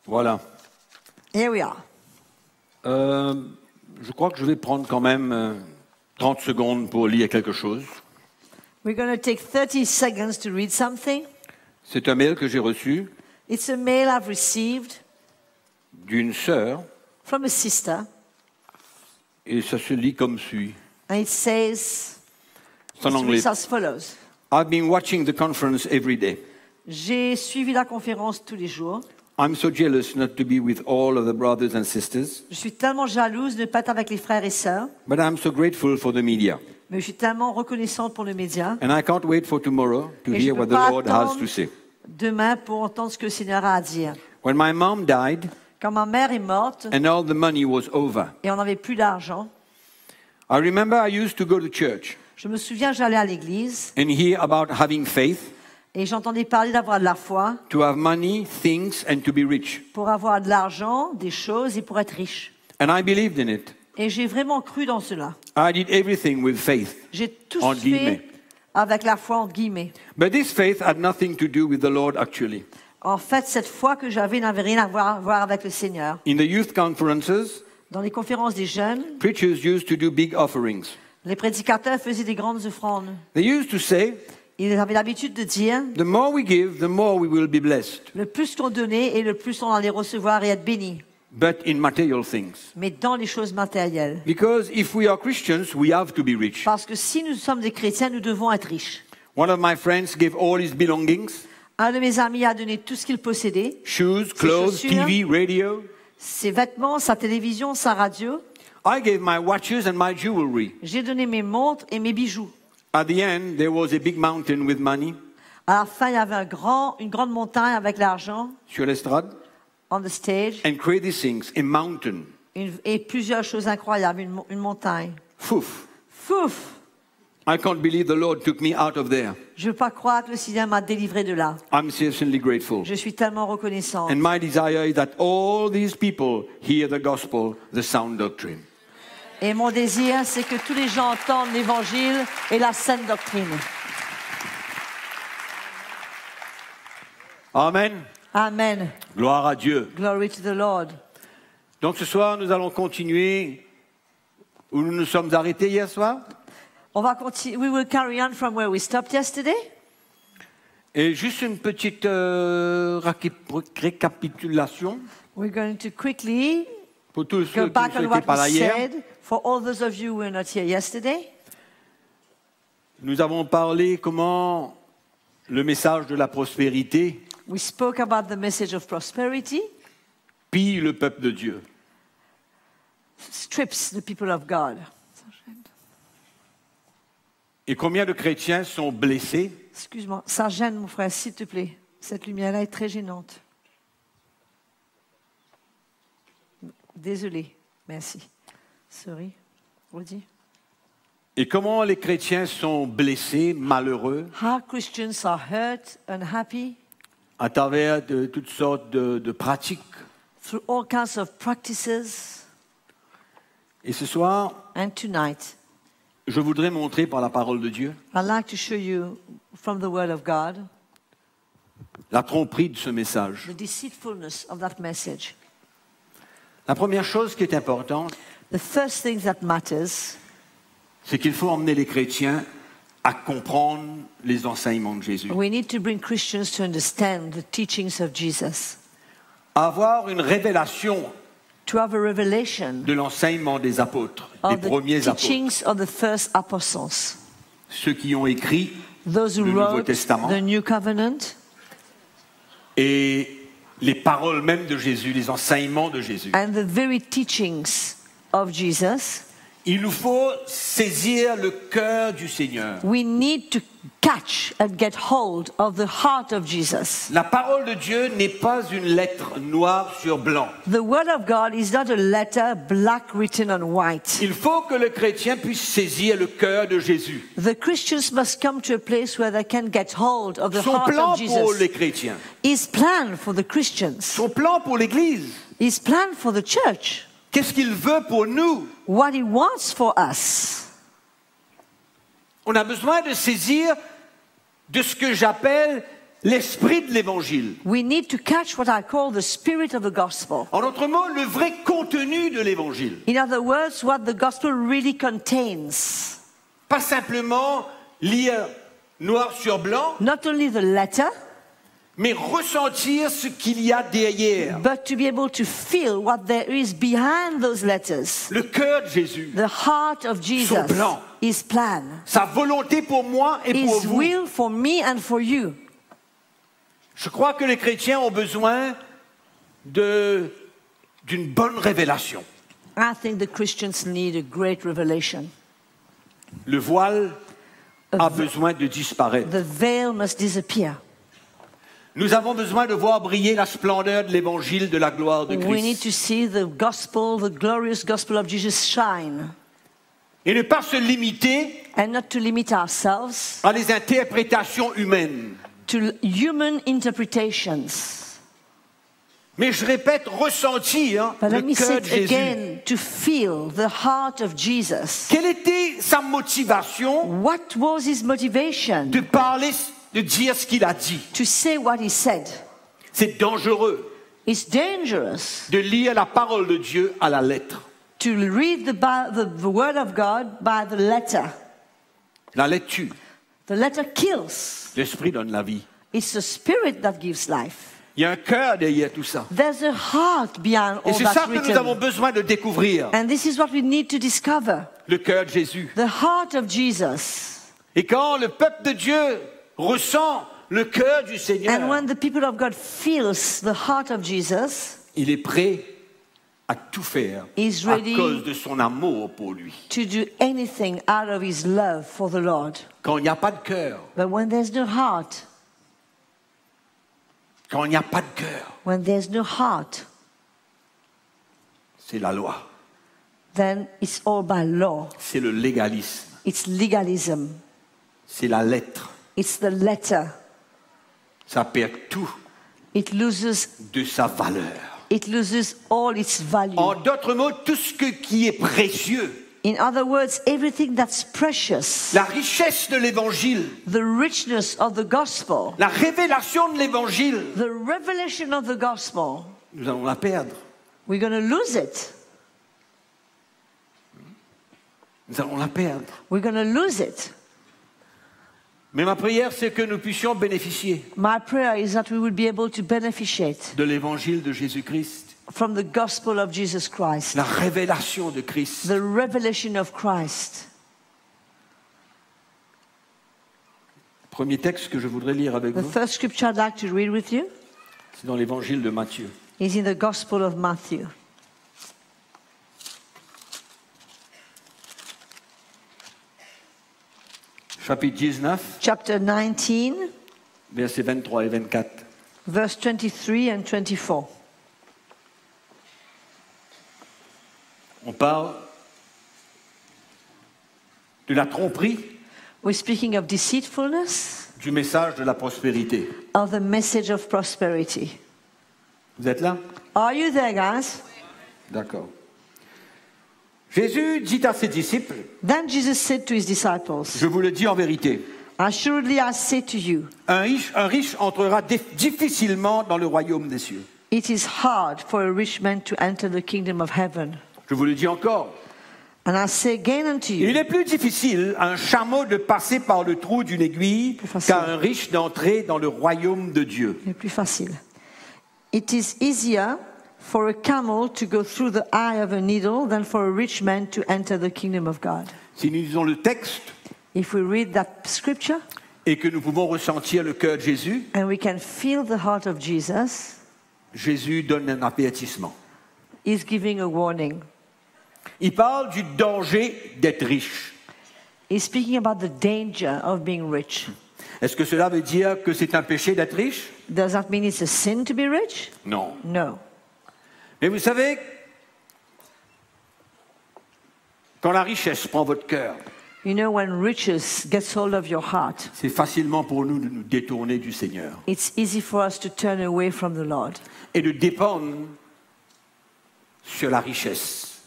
Voilà. Here we are. Je crois que je vais prendre quand même 30 secondes pour lire quelque chose. We're going to take 30 seconds to read something. C'est un mail que j'ai reçu It's a mail I've received d'une sœur from a sister, et ça se lit comme suit. and it says, C'est en it anglais. reads as follows. I've been watching the conference every day. J'ai suivi la conférence tous les jours. I'm so jealous not to be with all of the brothers and sisters, Je suis tellement jalouse de ne pas être avec les frères et sœurs, but I'm so grateful for the media. mais je suis tellement reconnaissante pour le média. And I can't wait for tomorrow to Et je hear peux what the pas Lord has attendre to say. demain pour entendre ce que le Seigneur a à dire. When my mom died Quand ma mère est morte and all the money was over, et on n'avait plus d'argent, I remember I used to go to church je me souviens, j'allais à l'église and hear about having faith, et j'entendais parler d'avoir de la foi to have money, things, and to be rich. pour avoir de l'argent, des choses et pour être riche. And I believed in it. Et j'ai vraiment cru dans cela. I did everything with faith. J'ai tout Entre guillemets. fait avec la foi entre guillemets. But this faith had nothing to do with the Lord actually. En fait, cette foi que j'avais n'avait rien à voir avec le Seigneur. In the youth conferences, Dans les conférences des jeunes, preachers used to do big offerings. les prédicateurs faisaient des grandes offrandes. They used to say, Ils avaient l'habitude de dire, the more we give, the more we will be blessed. le plus qu'on donnait et le plus on allait recevoir et être béni. But in material things. Mais dans les choses matérielles. Because if we are Christians, we have to be rich. Parce que si nous sommes des chrétiens, nous devons être riches. One of my friends gave all his belongings, Un de mes amis a donné tout ce qu'il possédait, shoes, clothes, chaussures. TV, radio. ses vêtements, sa télévision, sa radio. I gave my watches and my jewelry. J'ai donné mes montres et mes bijoux. At the end, there was a big mountain with money À la fin, il y avait une grande montagne avec l'argent, sur l'estrade. on the stage, And crazy things, a mountain. et plusieurs choses incroyables, une montagne. Fouf. Fouf! I can't believe the Lord took me out of there. Je ne veux pas croire que le Seigneur m'a délivré de là. I'm sincerely grateful. Je suis tellement reconnaissant. And my desire is that all these people hear the gospel, the sound doctrine. Et mon désir, c'est que tous les gens entendent l'Évangile et la saine doctrine. Amen. Amen. Gloire à Dieu. Glory to the Lord. Donc ce soir, nous allons continuer où nous nous sommes arrêtés hier soir. On va continuer. We will carry on from where we stopped yesterday. Et juste une petite récapitulation We're going to quickly pour tous go ceux qui back on n'étaient what pas là we hier. said. For all those of you who were not here yesterday, Nous avons parlé comment le message de la prospérité we spoke about the message of prosperity pille le peuple de Dieu. strips the people of God. Et combien de chrétiens sont blessés Excuse-moi, ça gêne mon frère, s'il te plaît. Cette lumière-là est très gênante. Désolé, merci. Sorry, redis. et comment les chrétiens sont blessés, malheureux, How Christians are hurt, unhappy, à travers de toutes sortes de pratiques. through all kinds of practices. Et ce soir, And tonight, je voudrais montrer par la parole de Dieu I'd like to show you from the Word of God la tromperie de ce message. the deceitfulness of that message. La première chose qui est importante, The first thing that matters c'est qu'il faut emmener les chrétiens à comprendre les enseignements de Jésus. we need to bring Christians to understand the teachings of Jesus, À avoir une révélation to have a revelation de l'enseignement des apôtres, des of the premiers apôtres, teachings of the first apostles, ceux qui ont écrit those who le Nouveau wrote Testament the New Covenant, et les paroles même de Jésus, les enseignements de Jésus. and the very teachings of Jesus. Il nous faut saisir le cœur du Seigneur. We need to catch and get hold of the heart of Jesus. La parole de Dieu n'est pas une lettre noire sur blanc. The Word of God is not a letter black written on white. Il faut que le chrétien puisse saisir le cœur de Jésus. The Christians must come to a place where they can get hold of the Son heart plan of pour Jesus. les chrétiens. His plan for the Christians. Son plan pour l'Église. His plan for the church. Qu'est-ce qu'il veut pour nous? What He wants for us. On a besoin de saisir de ce que j'appelle l'esprit de l'évangile. We need to catch what I call the spirit of the gospel. En d'autres mots, le vrai contenu de l'évangile. In other words, what the gospel really contains. Pas simplement lire noir sur blanc, Not only the letter, mais ressentir ce qu'il y a derrière. but to be able to feel what there is behind those letters. Le cœur de Jésus, The heart of Jesus, Son plan. His plan, sa volonté pour moi et pour His vous. will for me and for you. Je crois que les chrétiens ont besoin d'une bonne révélation. I think the Christians need a great revelation. Le voile a besoin de disparaître. The veil must disappear. Nous avons besoin de voir briller la splendeur de l'évangile de la gloire de We need Christ. to see the gospel, the glorious gospel of Jesus shine. Et ne pas se limiter And not to limit ourselves à les interprétations humaines. to human interpretations. Mais je répète, ressentir But let le me say cœur de it Jésus. again, to feel the heart of Jesus. Quelle était sa motivation What was his motivation de parler, de dire ce qu'il a dit? to say what he said? C'est dangereux It's dangerous de lire la parole de Dieu à la lettre. to read the word of God by the letter. La lettre tue. The letter kills. L'esprit donne la vie. It's the spirit that gives life. Il y a un cœur derrière tout ça. There's a heart behind Et all c'est ça that's que nous avons written. besoin de découvrir. And this is what we need to discover. Le cœur de Jésus. The heart of Jesus. Et quand le peuple de Dieu ressent le cœur du And Seigneur, when the people of God feels the heart of Jesus, il est prêt à tout faire He's à ready cause de son amour pour lui. to do anything out of his love for the Lord. Quand il n'y a pas de cœur, But when there's no heart, quand il n'y a pas de cœur, when there's no heart, c'est la loi, then it's all by law. c'est le légalisme, It's legalism. c'est la lettre. It's the letter. Ça perd tout It loses de sa valeur. It loses all its value. En d'autres mots, tout ce qui est précieux, In other words, everything that's precious, la richesse de l'évangile, the richness of the gospel, la révélation de l'évangile, the revelation of the gospel, nous allons la perdre. we're going to lose it. Nous allons la perdre. We're going to lose it. Mais ma prière, c'est que nous puissions bénéficier My prayer is that we will be able to beneficiate de l'évangile de Jésus-Christ, from the gospel of Jesus Christ, la révélation de Christ. the revelation of Christ. Premier texte que je voudrais lire avec The vous, first scripture I'd like to read with you c'est dans l'évangile de Matthieu. is in the gospel of Matthew. Chapitre 19, Chapter 19, versets 23 et 24. verse 23 and 24. On parle de la tromperie, We're speaking of deceitfulness, du message de la prospérité. of the message of prosperity. Vous êtes là? Are you there, guys? D'accord. Jésus dit à ses disciples, Then Jesus said to his disciples, je vous le dis en vérité, Assuredly I say to you, un riche entrera difficilement dans le royaume des cieux. it is hard for a rich man to enter the kingdom of heaven. Je vous le dis encore, And I say again unto il you, est plus difficile à un chameau de passer par le trou d'une aiguille Plus facile. qu'à un riche d'entrer dans le royaume de Dieu. c'est plus facile. It is easier for a camel to go through the eye of a needle than for a rich man to enter the kingdom of God. Si nous lisons le texte If we read that scripture et que nous pouvons ressentir le cœur de Jésus, and we can feel the heart of Jesus, Jésus donne un avertissement. he's giving a warning. Il parle du danger d'être riche. He's speaking about the danger of being rich. Est-ce que cela veut dire que c'est un péché d'être riche? Does that mean it's a sin to be rich? Non. No. Mais vous savez, quand la richesse prend votre cœur, You know, when riches gets hold of your heart, c'est facilement pour nous de nous détourner du Seigneur it's easy for us to turn away from the Lord et de dépendre sur la richesse.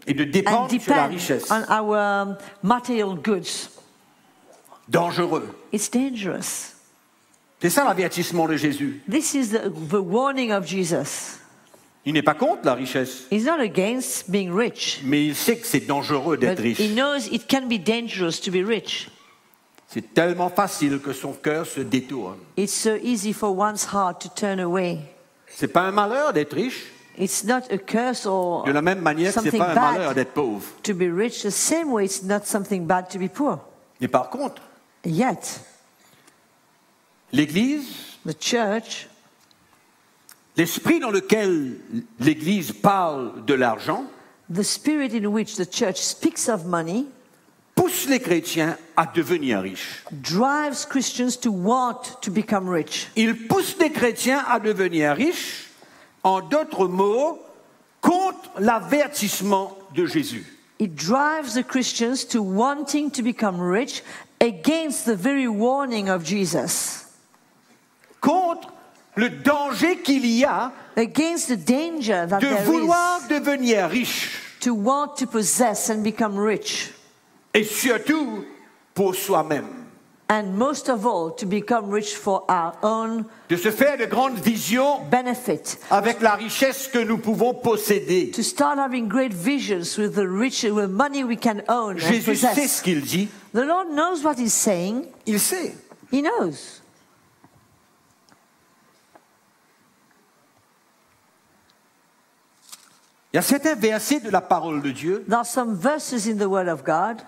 Et de and dépendre sur la depend richesse. on our material goods. Dangereux. It's dangerous. C'est ça l'avertissement de Jésus. This is the warning of Jesus. Il n'est pas contre la richesse, He's not against being rich, mais il sait que c'est dangereux but d'être riche. he knows it can be dangerous to be rich. C'est tellement facile que son cœur se détourne. It's so easy for one's heart to turn away. C'est pas un malheur d'être riche, It's not a curse or de la même manière que c'est something pas un malheur bad d'être pauvre. to be rich. The same way it's not something bad to be poor. Mais par contre, Yet, l'Église, the church, l'esprit dans lequel l'Église parle de l'argent, the spirit in which the church speaks of money, pousse les chrétiens à devenir riches. drives Christians to want to become rich. Il pousse les chrétiens à devenir riches, en d'autres mots, contre l'avertissement de Jésus. It drives the Christians to wanting to become rich against the very warning of Jesus, Contre le danger qu'il y a against the danger that de there vouloir is devenir riche, to want to possess and become rich, et surtout pour soi-même. and most of all, to become rich for our own De se faire de grandes visions benefit, avec la richesse que nous pouvons posséder. to start having great visions with the rich, with money we can own and Jésus sait possess. ce qu'il dit, The Lord knows what He's saying. il sait. He knows. Il y a certains versets de la parole de Dieu There are some verses in the Word of God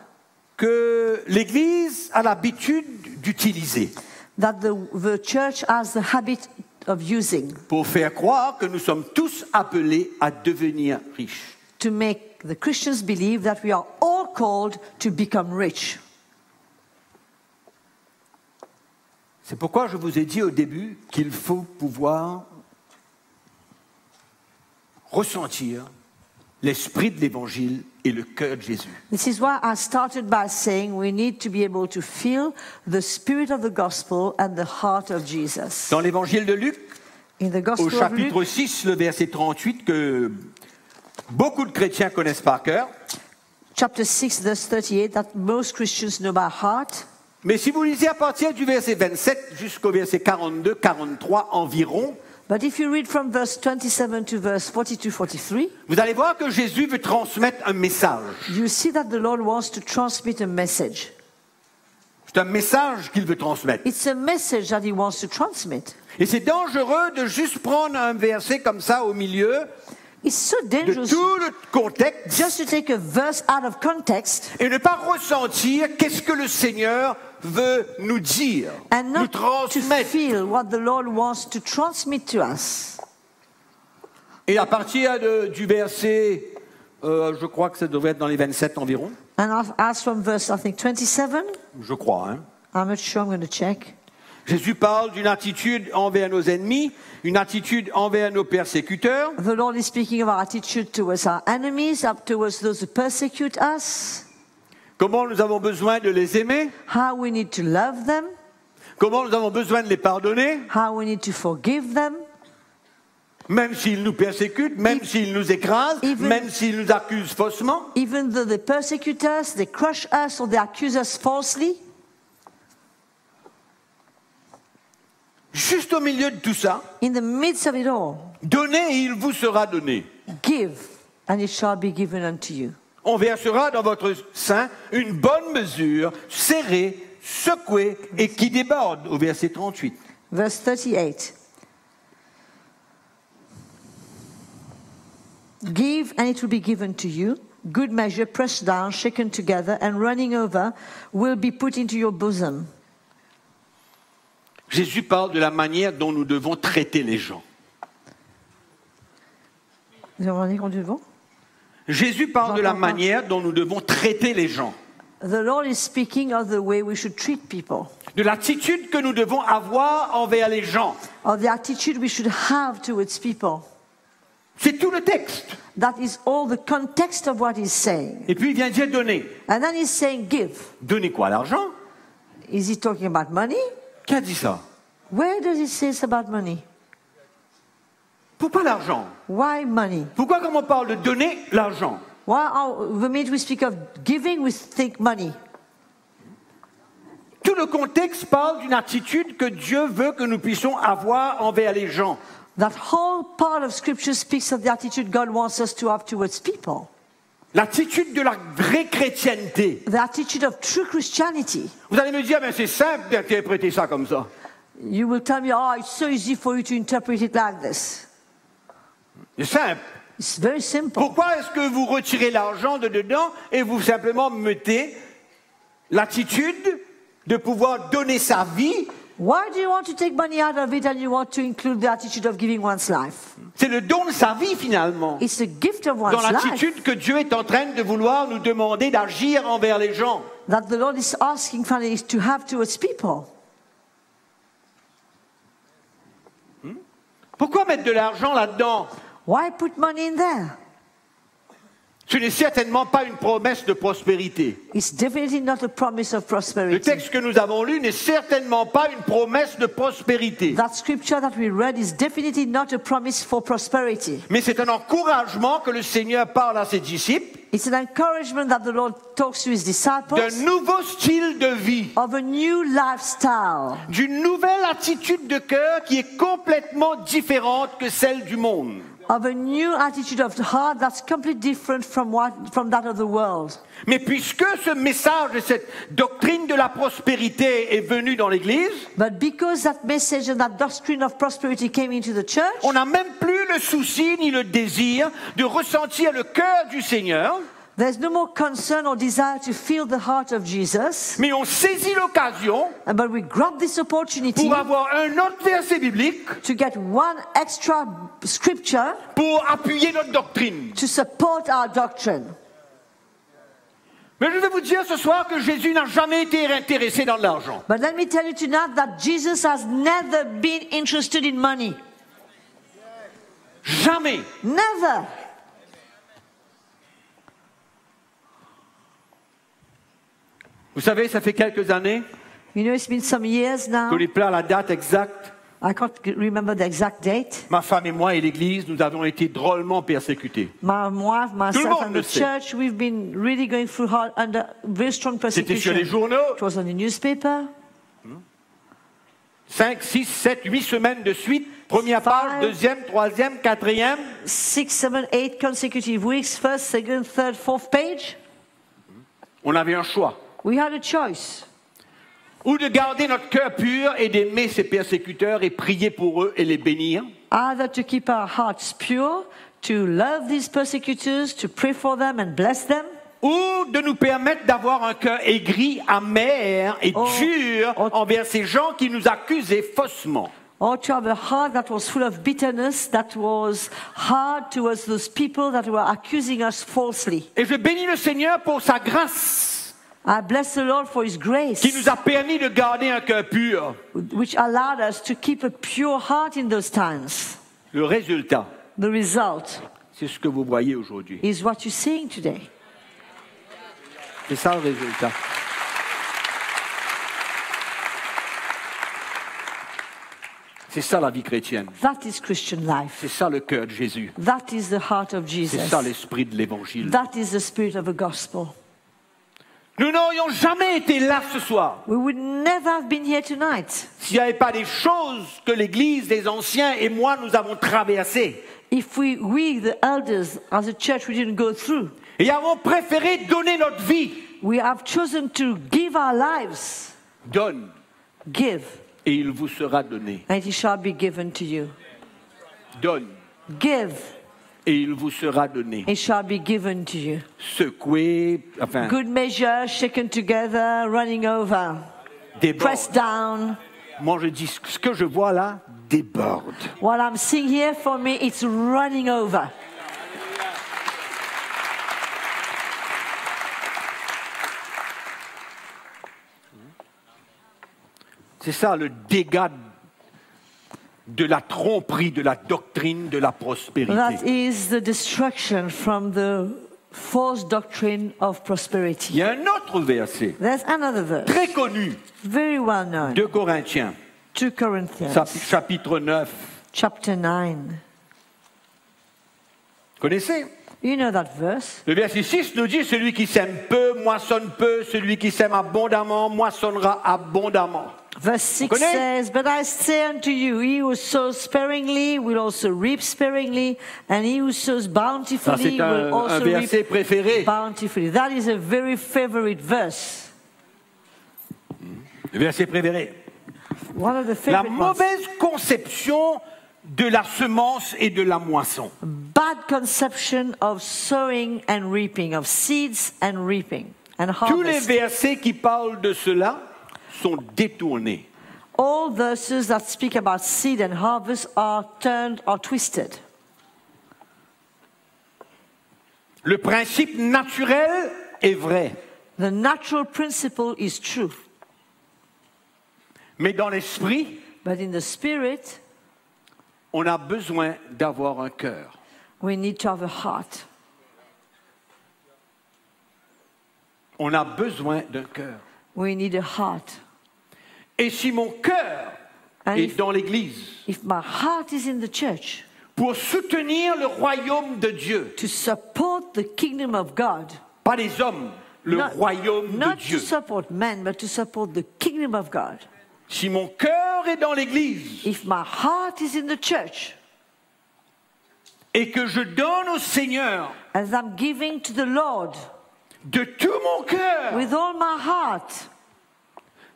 que l'Église a l'habitude d'utiliser that the church has the habit of using pour faire croire que nous sommes tous appelés à devenir riches. to make the Christians believe that we are all called to become rich. C'est pourquoi je vous ai dit au début qu'il faut pouvoir ressentir l'esprit de l'Évangile et le cœur de Jésus. This is why I started by saying we need to be able to feel the spirit of the gospel and the heart of Jesus. Dans l'Évangile de Luc, In the au Gospel of Luke, chapitre 6, le verset 38, que beaucoup de chrétiens connaissent par cœur, chapter 6, verse 38, that most Christians know by heart. mais si vous lisez à partir du verset 27 jusqu'au verset 42, 43 environ, But if you read from verse 27 to verse 42, 43, vous allez voir que Jésus veut transmettre un message. you see that the Lord wants to transmit a message. C'est un message qu'il veut transmettre. It's a message that He wants to transmit. Et c'est dangereux de juste prendre un verset comme ça au milieu It's so de dangerous tout le contexte just to take a verse out of context et ne pas ressentir qu'est-ce que le Seigneur veut nous dire, and nous not to transmettre. feel what the Lord wants to transmit to us. Et à partir du verset, je crois que ça devrait être dans les 27 environ, And as from verse, I think, 27, je crois. Hein. I'm not sure, I'm going to check. Jésus parle d'une attitude envers nos ennemis, une attitude envers nos persécuteurs, The Lord is speaking of our attitude towards our enemies, up towards those who persecute us, comment nous avons besoin de les aimer, how we need to love them, comment nous avons besoin de les pardonner, how we need to forgive them, même s'ils nous persécutent, même s'ils nous écrasent, Even- même s'ils nous accusent faussement. even though they persecute us, they crush us, or they accuse us falsely. Juste au milieu de tout ça, In the midst of it all, donnez et il vous sera donné. give, and it shall be given unto you. On versera dans votre sein une bonne mesure, serrée, secouée et qui déborde, au verset 38. Verse 38. Give, and it will be given to you. Good measure, pressed down, shaken together, and running over, will be put into your bosom. Jésus parle de la manière dont nous devons traiter les gens. Vous avez entendu qu'on dit bon? Jésus parle de la J'entends pas. manière dont nous devons traiter les gens, The Lord is speaking of the way we should treat people, de l'attitude que nous devons avoir envers les gens. of the attitude we should have towards people. C'est tout le texte. That is all the context of what he's saying. Et puis il vient dire donner. And then he's saying give. Donner quoi? L'argent? Is he talking about money? Qui a dit ça? Where does he say it's about money? Pourquoi l'argent? Why money? Pourquoi quand on parle de donner l'argent? Why the minute we speak of giving, we think money. Tout tout le contexte parle d'une attitude que Dieu veut que nous puissions avoir envers les gens. That whole part of Scripture speaks of the attitude God wants us to have towards people. L'attitude de la vraie chrétienté. The attitude of true Christianity. Vous allez me dire, mais c'est simple d'interpréter ça comme ça. You will tell me, oh, it's so easy for you to interpret it like this. C'est simple. It's very simple. Pourquoi est-ce que vous retirez l'argent de dedans et vous simplement mettez l'attitude de pouvoir donner sa vie? Why do you want to take money out of it and you want to include the attitude of giving one's life? C'est le don de sa vie finalement. It's the gift of one's Dans l'attitude life que Dieu est en train de vouloir nous demander d'agir envers les gens. that the Lord is asking finally to have towards people. Pourquoi mettre de l'argent là-dedans? Why put money in there? Ce n'est certainement pas une promesse de prospérité. It's definitely not a promise of Le prosperity. texte que nous avons lu n'est certainement pas une promesse de prospérité. That scripture that we read is definitely not a promise for prosperity. Mais c'est un encouragement que le Seigneur parle à ses disciples It's an encouragement that the Lord talks to his d'un disciples nouveau style de vie, of a new lifestyle, d'une nouvelle attitude de cœur qui est complètement différente que celle du monde. of a new attitude of the heart that's completely different from that of the world. Mais puisque ce message et cette doctrine de la prospérité est venu dans l'Église, But because that message and that doctrine of prosperity came into the church, on n'a même plus le souci ni le désir de ressentir le cœur du Seigneur, there's no more concern or desire to feel the heart of Jesus, mais on saisit l'occasion but we grab this opportunity pour avoir un autre verset biblique to get one extra scripture pour appuyer notre doctrine. to support our doctrine. Mais je vais vous dire ce soir que Jésus n'a jamais été intéressé dans l'argent. But let me tell you tonight that Jesus has never been interested in money. Jamais. Never. Vous savez, ça fait quelques années You know, it's been some years now. que n'est pas la date exacte. I can't remember the exact date. Ma femme et moi et l'Église, nous avons été drôlement persécutés. My wife, Tout le myself, monde and le the sait. church, we've been really going through hard under very strong C'était sur persecution. les journaux, It was on the newspaper. 5, 6, 7, 8 semaines de suite. Première page, deuxième, troisième, quatrième. 6, 7, 8 consecutive weeks. First, second, third, fourth page. On avait un choix. We had a choice. Ou de garder notre cœur pur et d'aimer ces persécuteurs et prier pour eux et les bénir. Either to keep our hearts pure, to love these persecutors, to pray for them and bless them, Ou de nous permettre d'avoir un cœur aigri, amer et dur envers ces gens qui nous accusaient faussement. or to have a heart that was full of bitterness, that was hard towards those people that were accusing us falsely. Et je bénis le Seigneur pour sa grâce I bless the Lord for His grace, qui nous a permis de garder un cœur pur. which allowed us to keep a pure heart in those times. Le résultat, The result c'est ce que vous voyez aujourd'hui. is what you're seeing today. C'est ça le résultat. C'est ça la vie chrétienne. That is Christian life. C'est ça le cœur de Jésus. That is the heart of C'est Jesus. ça l'esprit de l'évangile. That is the spirit of the gospel. Nous n'aurions jamais été là ce soir We would never have been here tonight s'il n'y avait pas des choses que l'Église, les anciens et moi, nous avons traversées. if we, the elders, as a church, we didn't go through. Et avons préféré donner notre vie. We have chosen to give our lives. Donne, Give, et il vous sera donné. and it shall be given to you. Donne, Give, et il vous sera donné. it shall be given to you. Secoué, enfin, Good measure, shaken together, running over, déborde. pressed down. Moi, je dis, ce que je vois là, déborde. What I'm seeing here for me, it's running over. C'est ça le dégât de la tromperie, de la doctrine, de la prospérité. That is the destruction from the false doctrine of Il prosperity. y a un autre verset, There's another verse, très connu, very well known, 2 Corinthiens, 2 Corinthians, chapitre 9. chapter 9. Connaissez? You know that verse. Le verset 6 nous dit, celui qui sème peu, moissonne peu, celui qui sème abondamment, moissonnera abondamment. Verse 6 connaît? says, But I say unto you, he who sows sparingly will also reap sparingly, and he who sows Ça, bountifully c'est will un also verset reap préféré. bountifully. That is a very favorite verse. Le verset préféré. One of the La favorite ones. mauvaise conception de la semence et de la moisson. Bad conception of sowing and reaping, of seeds and reaping and Tous les harvest. versets qui parlent de cela sont détournés. All verses that speak about seed and harvest are turned or twisted. Le principe naturel est vrai, The natural principle is true, mais dans l'esprit, but in the spirit, on a besoin d'avoir un cœur. we need to have a heart. On a besoin d'un cœur. We need a heart. Et si mon cœur And est if- dans l'Église If my heart is in the church pour soutenir le royaume de Dieu, to support the kingdom of God, pas les hommes, le royaume de not Dieu. to support men, but to support the kingdom of God. Si mon cœur est dans l'Église If my heart is in the church, et que je donne au Seigneur as I'm giving to the Lord de tout mon cœur, with all my heart,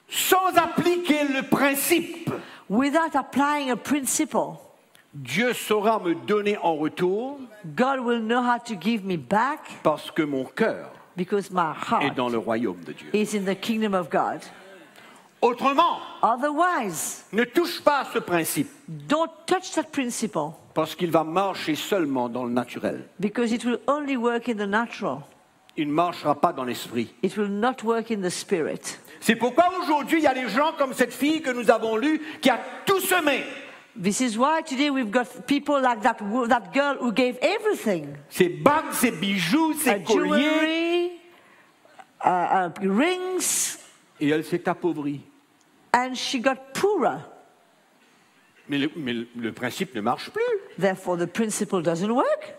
sans appliquer le principe, without applying a principle, Dieu saura me donner en retour God will know how to give me back parce que mon cœur because my est heart dans le royaume de Dieu. is in the kingdom of God. Autrement, Otherwise, ne touche pas à ce principe don't touch that principle parce qu'il va marcher seulement dans le naturel. because it will only work in the natural. Il ne marchera pas dans l'esprit. It will not work in the spirit. C'est pourquoi aujourd'hui, il y a des gens comme cette fille que nous avons lue qui a tout semé. This is why today we've got people like that girl who gave everything. Ses bagues, ses bijoux, ses colliers. Jewelry, rings, Et elle s'est appauvrie. and she got poorer. Mais le principe ne marche plus. Therefore, the principle doesn't work.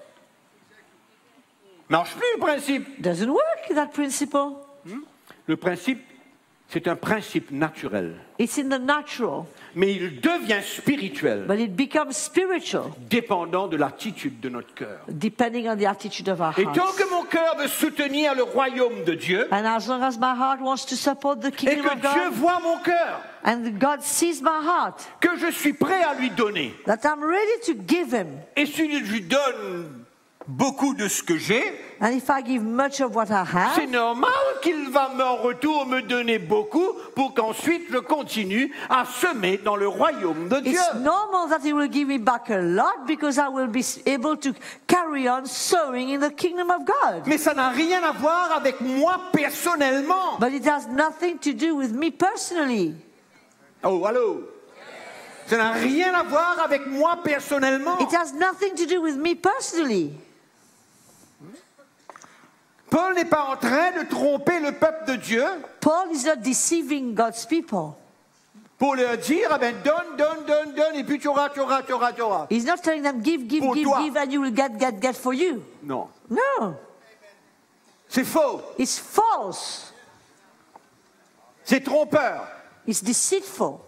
Marche plus le principe. Doesn't work, that principle. Le principe, c'est un principe naturel. It's in the natural, Mais il devient spirituel, but it becomes spiritual, dépendant de l'attitude de notre cœur. depending on the attitude of our Et tant hearts. que mon cœur veut soutenir le royaume de Dieu, And as long as my heart wants to support the et kingdom que of Dieu God, voit mon cœur, and God sees my heart, que je suis prêt à lui donner, that I'm ready to give Him, et si je lui donne beaucoup de ce que j'ai, and if I give much of what I c'est have, normal qu'il va en retour me donner beaucoup pour qu'ensuite je continue à semer dans le royaume de Dieu. it's normal that He will give me back a lot because I will be able to carry on sowing in the kingdom of God. Mais ça n'a rien à voir avec moi personnellement. But it has nothing to do with me personally. Oh, allô? Ça n'a rien à voir avec moi personnellement. It has nothing to do with me personally. Paul n'est pas en train de tromper le peuple de Dieu Paul is not deceiving God's people. pour leur dire, ah ben donne, et puis tu auras. He's not telling them, give, Pour toi. and you will get for you. Non, No, c'est faux, it's false. c'est trompeur, It's deceitful.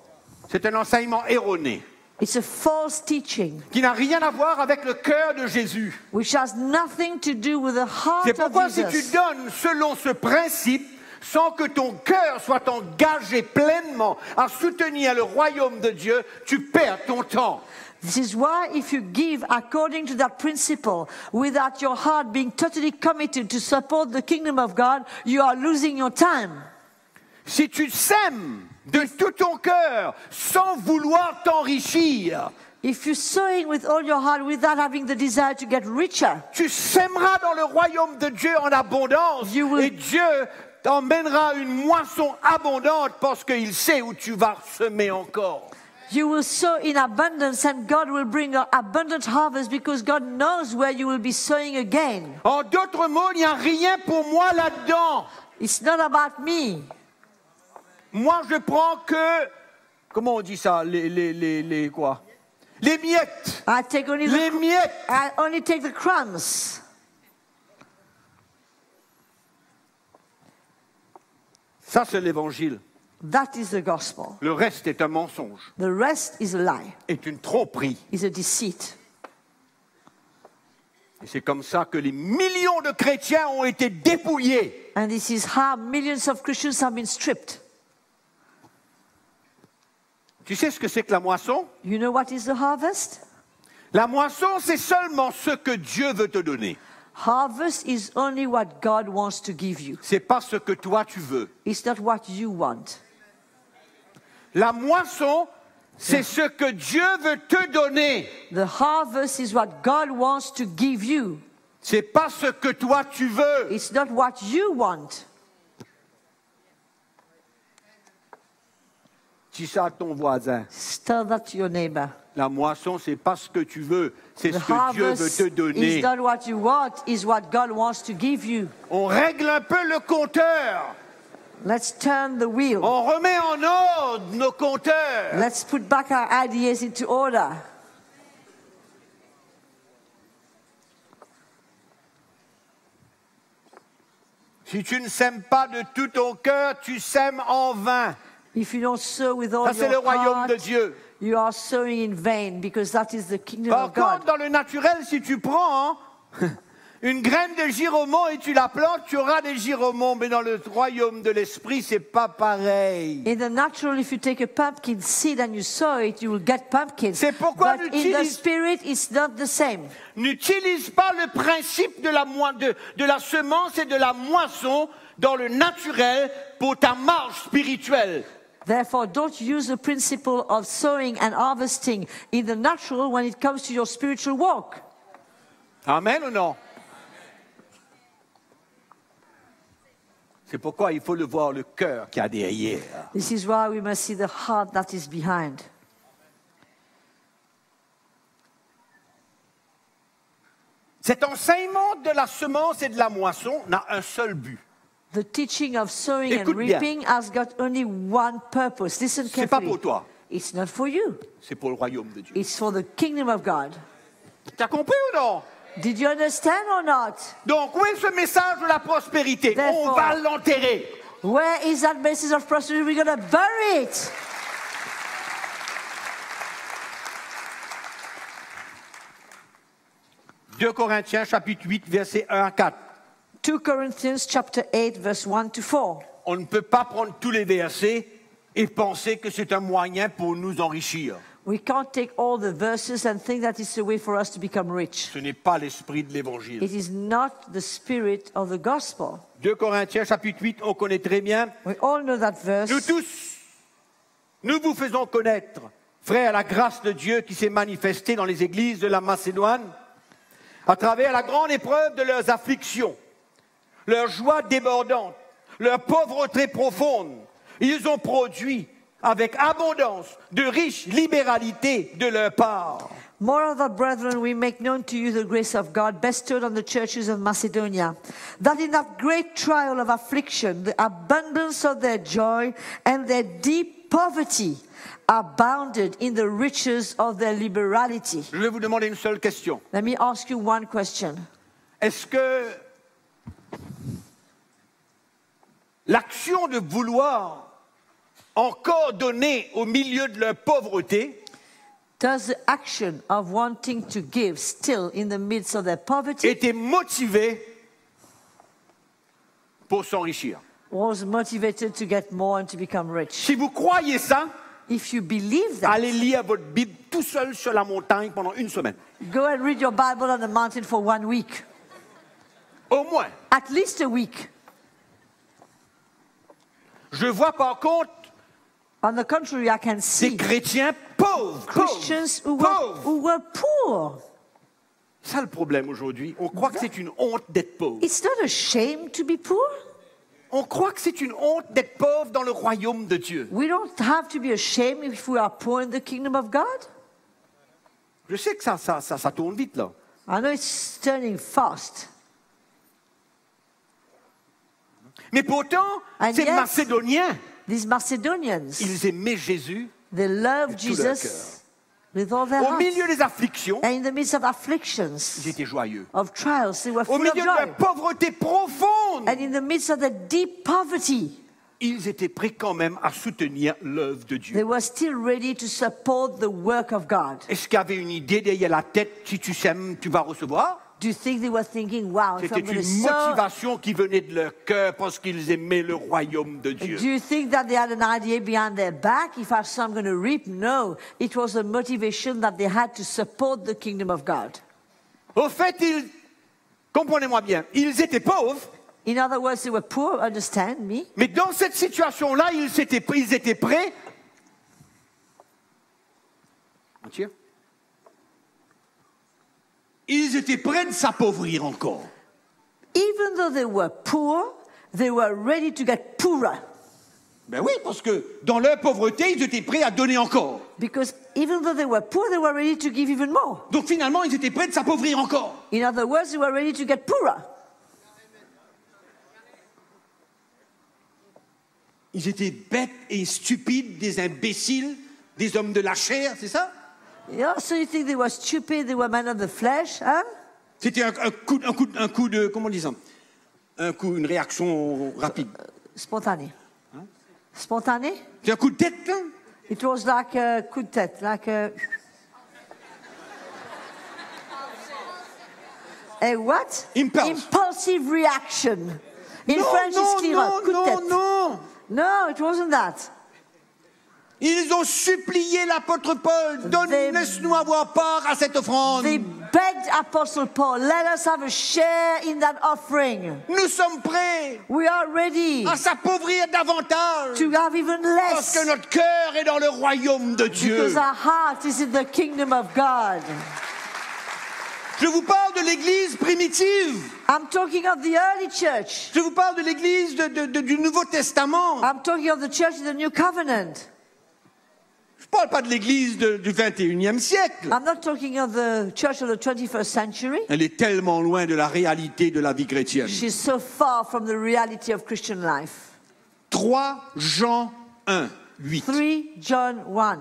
c'est un enseignement erroné It's a false teaching, qui n'a rien à voir avec le cœur de Jésus. which has nothing to do with the heart C'est pourquoi of si tu Jesus. donnes selon ce principe, sans que ton cœur soit engagé pleinement à soutenir le royaume de Dieu, tu perds ton temps. This is why if you give according to that principle, without your heart being totally committed to support the kingdom of God, you are losing your time. Si tu sèmes de tout ton cœur sans vouloir t'enrichir, If you're sowing with all your heart without having the desire to get richer, tu sèmeras dans le royaume de Dieu en abondance You will- et Dieu t'emmènera une moisson abondante parce qu'il sait où tu vas semer encore. you will sow in abundance and God will bring an abundant harvest because God knows where you will be sowing again. En d'autres mots, il n'y a rien pour moi là-dedans. It's not about me. Moi, je prends que, comment on dit ça, les quoi? Les miettes. I take only Les the, miettes. I only take the crumbs. Ça, c'est l'évangile. That is the gospel. Le reste est un mensonge, The rest is a lie, est une tromperie. is a deceit. Et c'est comme ça que les millions de chrétiens ont été dépouillés. And this is how millions of Christians have been stripped. Tu sais ce que c'est que la moisson? You know what is the harvest? La moisson, c'est seulement ce que Dieu veut te donner. Harvest is only what God wants to give you. C'est pas ce que toi tu veux. It's not what you want. La moisson, c'est ce que Dieu veut te donner. The harvest is what God wants to give you. C'est pas ce que toi tu veux. It's not what you want. Dis ça à ton voisin. Tell that to your neighbor. La moisson, c'est pas ce que tu veux, c'est The ce que Dieu veut harvest te is donner. not what you want, is what God wants to give you. On règle un peu le compteur. Let's turn the wheel. On remet en ordre nos compteurs. Let's put back our ideas into order. Si tu ne sèmes pas de tout ton cœur, tu sèmes en vain. If you don't sow with all Ça, c'est le your royaume de heart, Dieu. you are sowing in vain, because that is the kingdom Par of God. contre, dans le naturel, si tu prends une graine de giromon et tu la plantes, tu auras des giromons. Mais dans le royaume de l'esprit, c'est pas pareil. In the natural, if you take a pumpkin seed and you sow it, you will get pumpkins. C'est pourquoi But in the spirit, it's not the same. N'utilise pas le principe de la semence et de la moisson dans le naturel pour ta marche spirituelle. Therefore, don't use the principle of sowing and harvesting in the natural when it comes to your spiritual walk. Amen ou non? C'est pourquoi il faut le voir le cœur qu'il y a derrière. This is why we must see the heart that is behind. Cet enseignement de la semence et de la moisson n'a un seul but. The teaching of sowing and Écoute bien. reaping has got only one purpose. Listen C'est pas carefully. pour toi, It's not for you. c'est pour le royaume de Dieu. It's for the kingdom of God. Tu as compris ou non? Did you understand or not? Donc, où est ce message de la prospérité? Therefore- On va l'enterrer. Where is that message of prosperity? We're going to bury it. « 2 Corinthiens, chapitre 8, versets 1 à 4. 2 Corinthians chapter 8, verse 1 to 4. On ne peut pas prendre tous les versets et penser que c'est un moyen pour nous enrichir. We can't take all the verses and think that it's a way for us to become rich. Ce n'est pas l'esprit de l'évangile. It is not the spirit of the gospel. 2 Corinthiens, chapitre 8, on connaît très bien. We all know that verse. Nous tous, nous vous faisons connaître, frères, la grâce de Dieu qui s'est manifestée dans les églises de la Macédoine, à travers la grande épreuve de leurs afflictions, leur joie débordante, leur pauvreté profonde. Ils ont produit avec abondance de riches libéralités de leur part. Moreover, brethren, we make known to you the grace of God bestowed on the churches of Macedonia, that in that great trial of affliction, the abundance of their joy and their deep poverty abounded in the riches of their liberality. Je vais vous demander une seule question. Let me ask you one question. Est-ce que l'action de vouloir encore donner au milieu de leur pauvreté Does the action of wanting to give still in the midst of their poverty était motivée pour s'enrichir? was motivated to get more and to become rich? Si vous croyez ça, If you believe that, allez lire votre Bible tout seul sur la montagne pendant une semaine. go and read your Bible on the mountain for 1 week. Au moins. At least a week. Je vois par contre On the contrary, I can des see chrétiens pauvres. Christians Pauvres. who were poor. C'est ça le problème aujourd'hui. On croit que c'est une honte d'être pauvre. It's not a shame to be poor. On croit que c'est une honte d'être pauvre dans le royaume de Dieu. We don't have to be ashamed if we are poor in the kingdom of God. Je sais que ça tourne vite là. I know it's turning fast. Mais pourtant, And ces yet- Macédoniens, These Macedonians, ils aimaient Jésus they love tout leur Jesus with all their au heart. milieu des afflictions. And in the midst of afflictions, Ils étaient joyeux. of trials, they were Au full of milieu de joy. leur pauvreté profonde, And in the midst of the deep poverty, ils étaient prêts quand même à soutenir l'œuvre de Dieu. They were still ready to support the work of God. Est-ce qu'il y avait une idée derrière la tête, si tu sèmes, tu vas recevoir? Do you think they were thinking, wow, if C'était I'm going to une sow... motivation qui venait de leur cœur parce qu'ils aimaient le royaume de Dieu. Do you think that they had an idea behind their back? If I sow, I'm going to reap? No. It was a motivation that they had to support the kingdom of God. Au fait, comprenez-moi bien, ils étaient pauvres, In other words, they were poor, understand me? mais dans cette situation-là, ils étaient prêts. Entier? Ils étaient prêts de s'appauvrir encore. Even though they were poor, they were ready to get poorer. Ben oui, parce que dans leur pauvreté, ils étaient prêts à donner encore. Because even though they were poor, they were ready to give even more. Donc finalement, ils étaient prêts de s'appauvrir encore. In other words, they were ready to get poorer. Ils étaient bêtes et stupides, des imbéciles, des hommes de la chair, c'est ça? Yeah, so you think they were stupid, they were men of the flesh, huh? C'était un coup de, comment on dit ça? Une réaction rapide. Spontané. Spontané? C'est un coup de tête, hein? It was like a coup de tête, like a... A what? Impulse. Impulsive reaction. In French, it's clearer. Coup de tête. non. No, it wasn't that. Ils ont supplié l'apôtre Paul, laisse-nous avoir part à cette offrande. They begged Apostle Paul, let us have a share in that offering. Nous sommes prêts We are ready à s'appauvrir davantage. to have even Parce que less notre cœur est dans le royaume de Dieu. because our heart is in the kingdom of God. Je vous parle de l'église primitive. I'm talking of the early church. Je vous parle de l'église du Nouveau Testament. I'm talking of the church in the New Covenant. Je ne parle pas de l'église du 21e siècle. I'm not talking of the church of the 21st century. Elle est tellement loin de la réalité de la vie chrétienne. She's so far from the reality of Christian life. 3 Jean 1, 8. 3 John 1.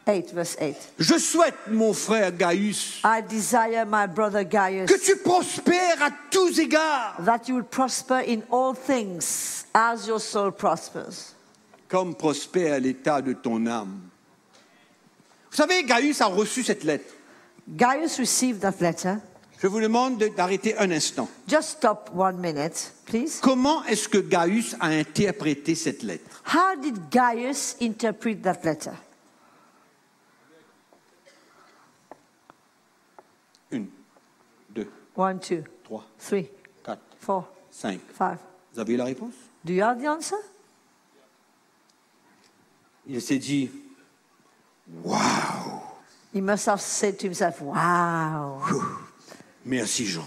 8, verse 8. Je souhaite, mon frère Gaius, I desire, my brother Gaius, que tu prospères à tous égards, that you would prosper in all things as your soul prospers. comme prospère l'état de ton âme. Vous savez, Gaius a reçu cette lettre. Gaius received that letter. Je vous demande d'arrêter un instant. Just stop 1 minute, please. Comment est-ce que Gaius a interprété cette lettre? How did Gaius interpret that letter? 1, 2, 1, 2, 3, 3, 4, 4, 5. 5. Vous avez eu la réponse? Do you have the answer? Il s'est dit, waouh, He must have said to himself, wow, merci Jean.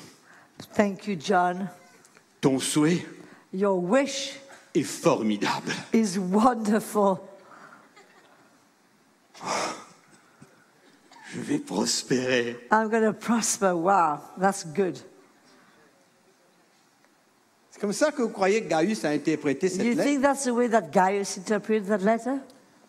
thank you, John. Ton souhait Your wish est formidable. is wonderful. Je vais prospérer. I'm going to prosper. Wow, that's good. C'est comme ça que vous croyez que Gaius a interprété Do cette you lettre? think that's the way that Gaius interpreted that letter?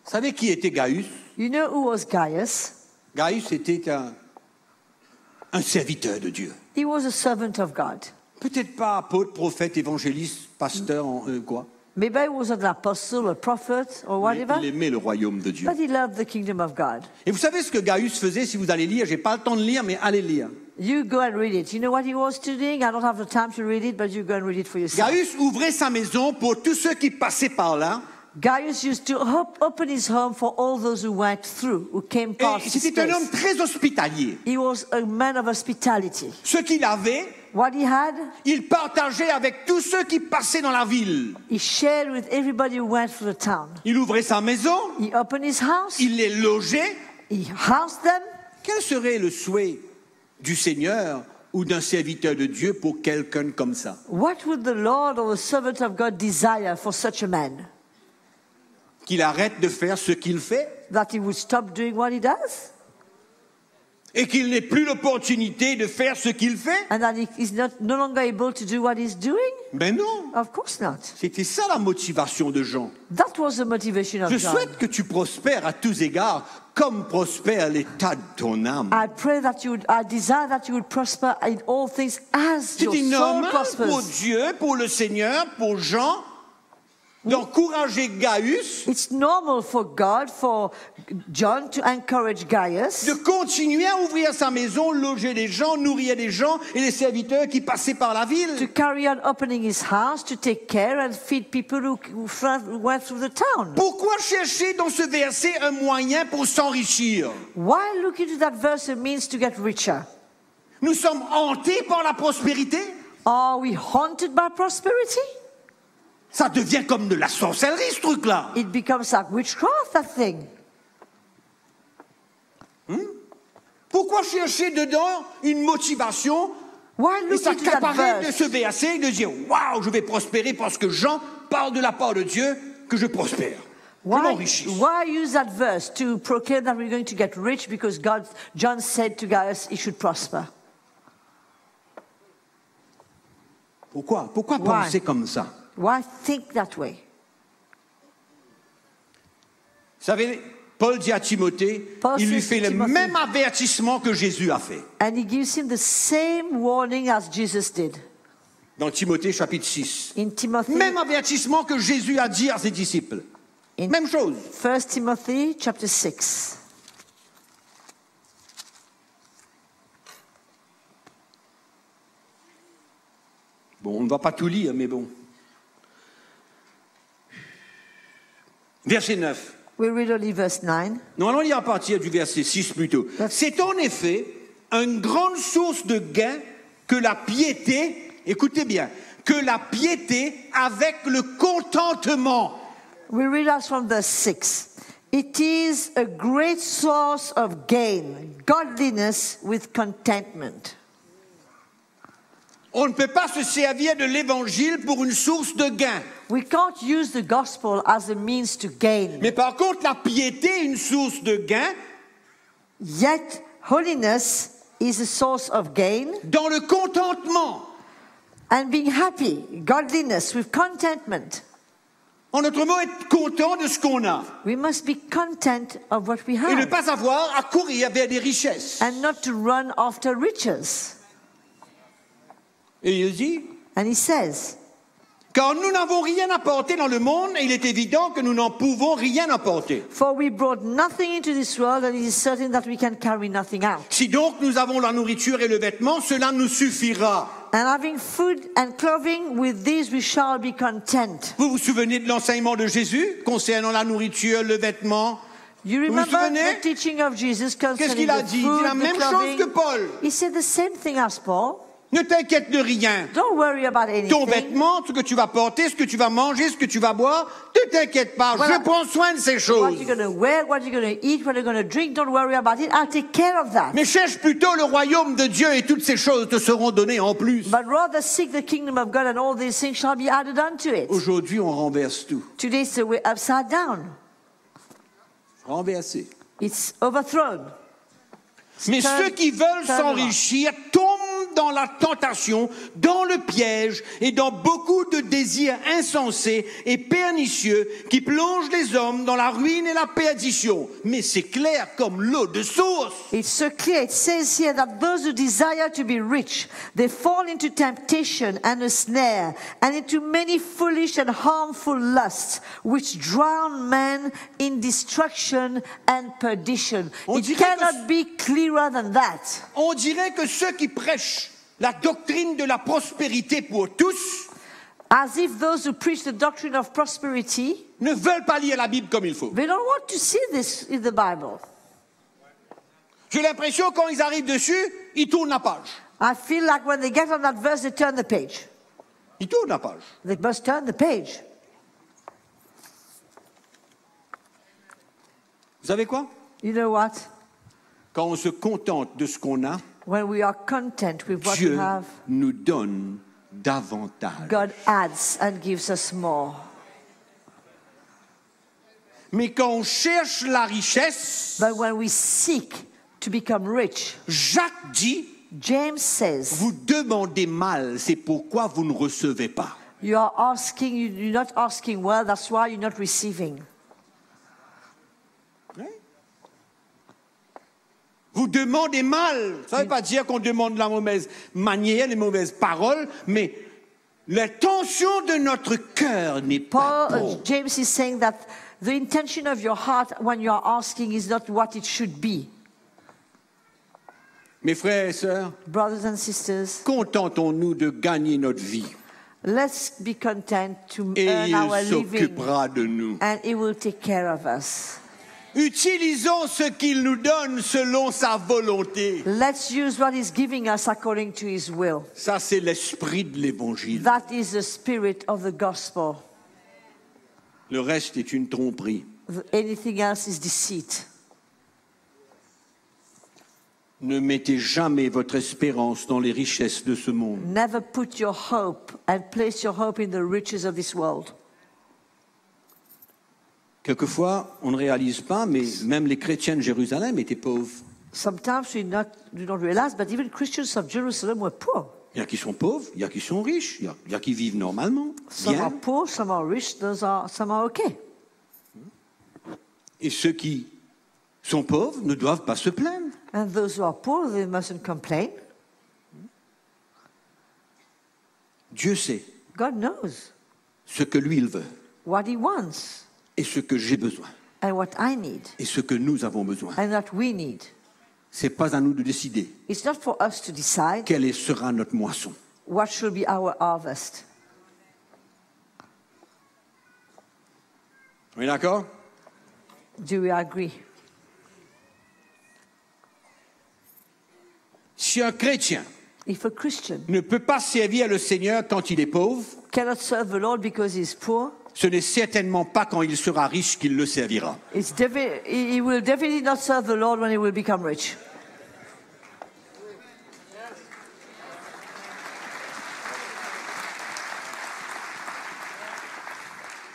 Vous savez qui était Gaius? You know who was Gaius? Gaius était un serviteur de Dieu. He was a servant of God. Peut-être pas apôtre, prophète, évangéliste, pasteur, quoi. Maybe he wasn't an apostle, a prophet, or Mais whatever, il aimait le royaume de Dieu. but he loved the kingdom of God. Et vous savez ce que Gaius faisait, si vous allez lire? J'ai pas le temps de lire, mais allez lire. You go and read it. You know what he was doing? I don't have the time to read it, but you go and read it for yourself. Gaius ouvrait sa maison pour tous ceux qui passaient par là. Gaius used to open his home for all those who went through, who came past Et his c'était un place. homme très hospitalier. He was a man of hospitality. Ce qu'il avait, What he had, il partageait avec tous ceux qui passaient dans la ville. he shared with everybody who went through the town. Il ouvrait sa maison, He opened his house, il les logeait. he housed them. Quel serait le souhait du Seigneur ou d'un serviteur de Dieu pour quelqu'un comme ça? What would the Lord or the servant of God desire for such a man? Qu'il arrête de faire ce qu'il fait? That he would stop doing what he does? et qu'il n'ait plus l'opportunité de faire ce qu'il fait? and that he is no longer able to do what he's doing? Ben non. Of course not. C'était ça la motivation de Jean. That was the motivation of Je John. souhaite que tu prospères à tous égards, comme prospère l'état de ton âme. I pray that you would, I desire that you would prosper in all things as your C'était soul normal pour prospers. Dieu, pour le Seigneur, pour Jean, d'encourager Gaius, It's normal for God, for John to encourage Gaius de continuer à ouvrir sa maison, loger des gens, nourrir des gens et les serviteurs qui passaient par la to ville. carry on opening his house, to take care and feed people who went through the town. Pourquoi chercher dans ce verset un moyen pour s'enrichir? Why look into that verse? It means to get richer. Nous sommes hantés par la prospérité. Are we haunted by prosperity? Ça devient comme de la sorcellerie, ce truc-là. It becomes like witchcraft, that thing. Pourquoi chercher dedans une motivation Why et look into that s'accaparer de verse? ce verset et de dire « Waouh, je vais prospérer parce que Jean parle de la part de Dieu que je prospère. Je m'enrichis. Why use that verse to proclaim that we're going to get rich because John said to Gaius he should prosper? Pourquoi Why? penser comme ça? Why think that way? Vous savez, Paul dit à Timothée, Paul il lui says fait to le Timothy- même avertissement que Jésus a fait. And he gives him the same warning as Jesus did Dans Timothée chapitre 6. in Timothy. Même avertissement que Jésus a dit à ses disciples. In Même chose. 1 Timothy chapter 6. Bon, on ne va pas tout lire, mais bon. Verset 9. We read only verse 9. Non, allons lire à partir du verset 6 plutôt. C'est en effet une grande source de gain que la piété, écoutez bien, que la piété avec le contentement. We read us from verse 6. It is a great source of gain, godliness with contentment. On ne peut pas se servir de l'évangile pour une source de gain. We can't use the gospel as a means to gain. Mais par contre, la piété est une source de gain Yet holiness is a source of gain, dans le contentement. and being happy, godliness with contentment. En d'autres mots, être content de ce qu'on a. We must be content of what we Et ne have pas avoir à courir vers des richesses. and not to run after riches. Et il dit, And he says, car nous n'avons rien apporté dans le monde, et il est évident que nous n'en pouvons rien apporter. for we brought nothing into this world, and it is certain that we can carry nothing out. Si donc nous avons la nourriture et le vêtement, cela nous suffira. And having food and clothing, with these we shall be content. Vous vous souvenez de l'enseignement de Jésus concernant la nourriture, le vêtement? You Vous vous remember souvenez? the teaching of Jesus Qu'est-ce concerning qu'il a the dit? Il food, dit la the même chose clothing. que Paul. He said the same thing as Paul. Ne t'inquiète de rien. Don't worry about Ton anything. vêtement, ce que tu vas porter, ce que tu vas manger, ce que tu vas boire, ne t'inquiète pas. Voilà. Je prends soin de ces What choses. you're going to wear, what you're going to eat, what you're going to drink, don't worry about it. I'll take care of that. Mais cherche plutôt le royaume de Dieu et toutes ces choses te seront données en plus. But rather seek the kingdom of God, and all these things shall be added unto it. Aujourd'hui, on renverse tout. Today, so we're upside down. Renversé. It's overthrown. Mais Turn- ceux qui veulent turn around. s'enrichir tombent dans la tentation, dans le piège et dans beaucoup de désirs insensés et pernicieux qui plongent les hommes dans la ruine et la perdition. Mais c'est clair comme l'eau de source. It's so clear. It says here that those who desire to be rich, they fall into temptation and a snare, and into many foolish and harmful lusts, which drown men in destruction and perdition. On It dirait cannot be clearer than that. On dirait que ceux qui prêchent la doctrine de la prospérité pour tous As if those who preach the doctrine of prosperity, ne veulent pas lire la Bible comme il faut. they don't want to see this in the Bible. J'ai l'impression quand ils arrivent dessus, ils tournent la page. I feel like when they get on that verse, they turn the page. Ils tournent la page. They must turn the page. Vous savez quoi? You know what? Quand on se contente de ce qu'on a, When we are content with what we Dieu have, nous donne davantage. God adds and gives us more. Mais quand on cherche la richesse, But when we seek to become rich. Jacques dit, James says, vous demandez mal, c'est pourquoi vous ne recevez pas. you're not asking well, that's why you're not receiving. Vous demandez mal. Ça ne veut pas dire qu'on demande la mauvaise manière, les mauvaises paroles, mais l'intention de notre cœur n'est pas bonne. James is saying that the intention of your heart when you are asking is not what it should be. Mes frères et sœurs, Brothers and sisters, contentons-nous de gagner notre vie. let's be content to Et earn our il living, s'occupera de nous. and He will take care of us. Utilisons ce qu'il nous donne selon sa volonté. Let's use what He's giving us according to His will. Ça, c'est l'esprit de l'évangile. That is the spirit of the gospel. Le reste est une tromperie. Anything else is deceit. Ne mettez jamais votre espérance dans les richesses de ce monde. Never put your hope and place your hope in the riches of this world. Quelquefois, on ne réalise pas, mais même les chrétiens de Jérusalem étaient pauvres. Sometimes we don't realize, but even Christians of Jerusalem were poor. Il y a qui sont pauvres, il y a qui sont riches, il y a qui vivent normalement, Some bien. are poor, some are rich, some are okay. Et ceux qui sont pauvres ne doivent pas se plaindre. And those who are poor, they mustn't complain. Dieu sait God knows ce que lui, il veut, what He wants et ce que j'ai besoin, and what I need et ce que nous avons besoin. and what we need. C'est pas à nous de décider It's not for us to decide quelle sera notre moisson. what should be our harvest. On est d'accord? Do we agree? Si un chrétien If a Christian ne peut pas servir le Seigneur quand il est pauvre, cannot serve the Lord because he's poor, ce n'est certainement pas quand il sera riche qu'il le servira. he will definitely not serve the Lord when he will become rich.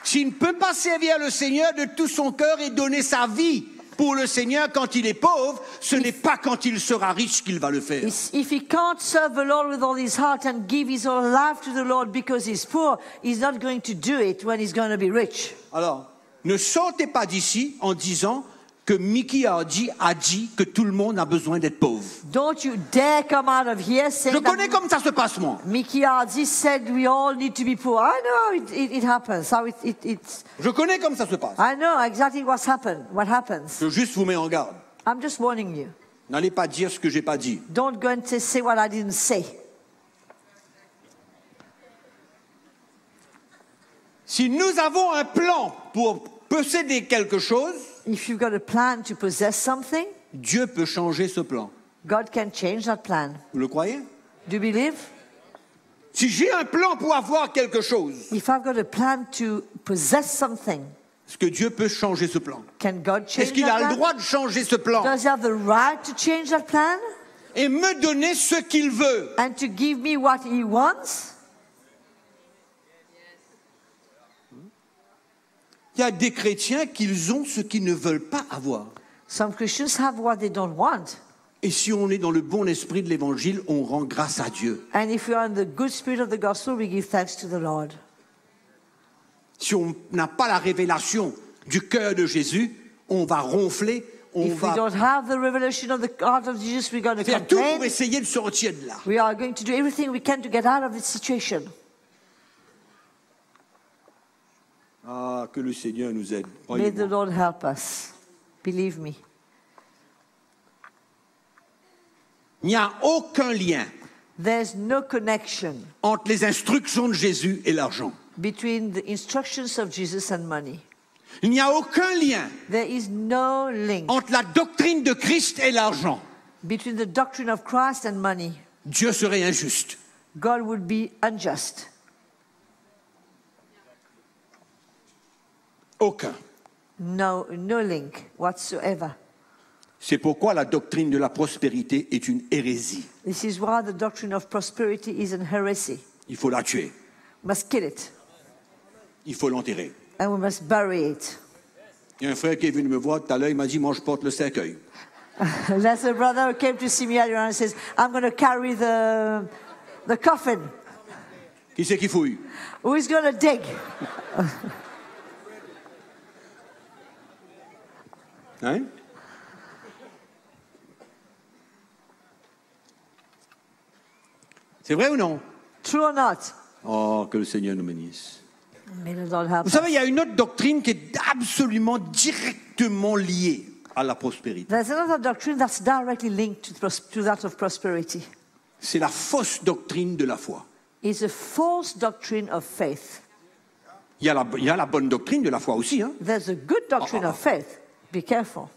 S'il ne peut pas servir le Seigneur de tout son cœur et donner sa vie pour le Seigneur quand il est pauvre, ce n'est pas quand il sera riche qu'il va le faire. If he can't serve the Lord with all his heart and give his whole life to the Lord because he's poor, he's not going to do it when he's going to be rich. Alors, ne sortez pas d'ici en disant que Mickey Hardy a dit que tout le monde a besoin d'être pauvre. Don't you dare come out of here saying Je connais that comme ça se passe, moi. Mickey Hardy said we all need to be poor. I know how it happens. Je connais comme ça se passe. I know exactly what happens. Je juste vous mets en garde. I'm just warning you. N'allez pas dire ce que j'ai pas dit. Don't go and say what I didn't say. Si nous avons un plan pour posséder quelque chose, If you've got a plan to possess something, Dieu peut changer ce plan. God can change that plan. Vous le croyez? Do you believe? Si j'ai un plan pour avoir quelque chose, If I've got a plan to possess something, est-ce que Dieu peut changer ce plan? can God change Est-ce qu'il that a le plan? droit de changer ce plan Does he have the right to change that plan et me donner ce qu'il veut? and to give me what he wants? Il y a des chrétiens qui ont ce qu'ils ne veulent pas avoir. Some Christians have what they don't want. Et si on est dans le bon esprit de l'évangile, on rend grâce à Dieu. And if we are in the good spirit of the gospel, we give thanks to the Lord. Si on n'a pas la révélation du cœur de Jésus, on va ronfler, on If we va don't have the revelation of the heart of Jesus, we're going to faire tout pour complain. essayer de sortir de là. We are going to do everything we can to get out of this situation. Ah, que le Seigneur nous aide. May the Croyez-moi. Lord help us. Believe me. Il n'y a aucun lien There's no connection entre les instructions de Jésus et l'argent. between the instructions of Jesus and money. Il n'y a aucun lien There is no link entre la doctrine de Christ et l'argent. between the doctrine of Christ and money. Dieu serait injuste. God would be unjust. Aucun. No link whatsoever. C'est pourquoi la doctrine de la prospérité est une hérésie. This is why the doctrine of prosperity is an heresy. Il faut la tuer. We must kill it Il faut l'enterrer. and we must bury it. Il y a un frère qui est venu me voir tout à l'heure, il m'a dit, moi je porte le cercueil. There's a brother who came to see me earlier and says, I'm going to carry the coffin. Qui c'est qui fouille? Who is going to dig? Hein? C'est vrai ou non? True or not? Oh, que le Seigneur nous bénisse. May the Lord help Vous us. savez, il y a une autre doctrine qui est absolument directement liée à la prospérité. There's another doctrine that's directly linked to that of prosperity. C'est la fausse doctrine de la foi. It's a false doctrine of faith. Il y a la bonne doctrine de la foi aussi, hein? There's a good doctrine of faith. Be careful.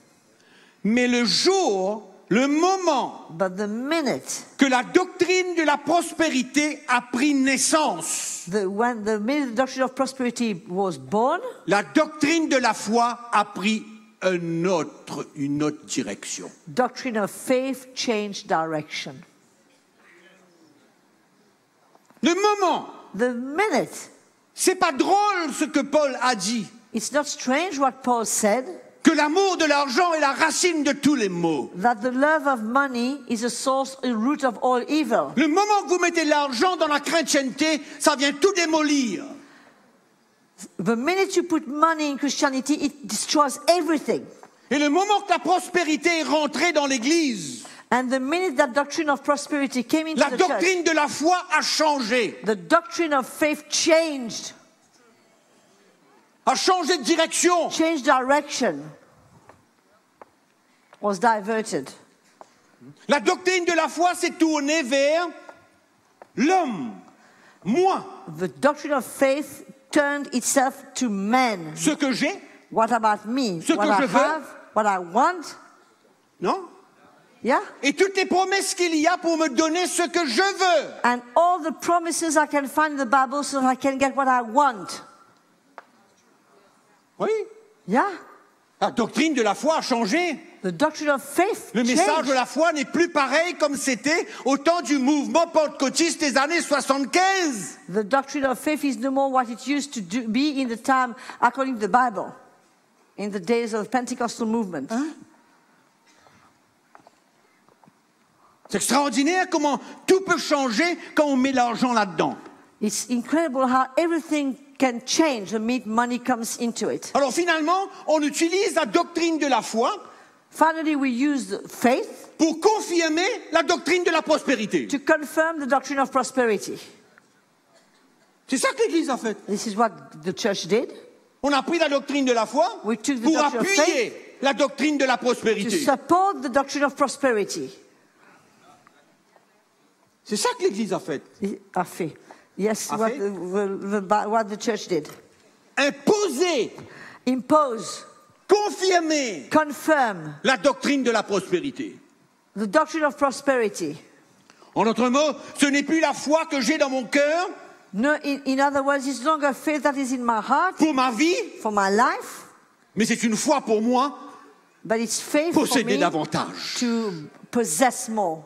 Mais le moment But the minute, que la doctrine de la prospérité a pris naissance, when the minute the doctrine of prosperity was born, la doctrine de la foi a pris une autre direction. doctrine of faith changed direction. Le moment, The minute, c'est pas drôle ce que Paul a dit, it's not strange what Paul said, que l'amour de l'argent est la racine de tous les maux. that the love of money is a source, a root of all evil. Le moment que vous mettez de l'argent dans la chrétienté, ça vient tout démolir. The minute you put money in Christianity, it destroys everything. Et le moment que la prospérité est rentrée dans l'Église, And the minute that doctrine of prosperity came into la the church, doctrine de la foi a changé, the doctrine of faith changed de direction. direction, was diverted. La doctrine de la foi s'est tournée vers l'homme, moi, The doctrine of faith turned itself to man. ce que j'ai, What about me? Ce What que I je veux. have? What I want? non? Yeah? Et toutes les promesses qu'il y a pour me donner ce que je veux. And all the promises I can find in the Bible so that I can get what I want. Oui. Yeah? La doctrine de la foi a changé. The doctrine of faith Le message changed. de la foi n'est plus pareil comme c'était au temps du mouvement pentecôtiste des années 75. The doctrine of faith is no more what it used to be in the time, according to the Bible, in the days of the Pentecostal movement. C'est extraordinaire comment tout peut changer quand on met l'argent là-dedans. It's incredible how everything can change the minute money comes into it. Alors finalement, on utilise la doctrine de la foi Finally, we use the faith pour confirmer la doctrine de la prospérité. to confirm the doctrine of prosperity. C'est ça que l'Église a fait. This is what the church did. On a pris la doctrine de la foi We took the pour doctrine of appuyer la doctrine de la To prospérité. support the doctrine of prosperity. C'est ça que l'Église a fait. A fait. Yes, A what fait? what the church did. Imposer, Impose, confirmer confirm la doctrine de la prospérité. the doctrine of prosperity. En d'autres mots, ce n'est plus la foi que j'ai dans mon cœur No, in other words, it's no longer faith that is in my heart pour ma vie, for my life, mais c'est une foi pour moi but it's faith for posséder me davantage. to possess more.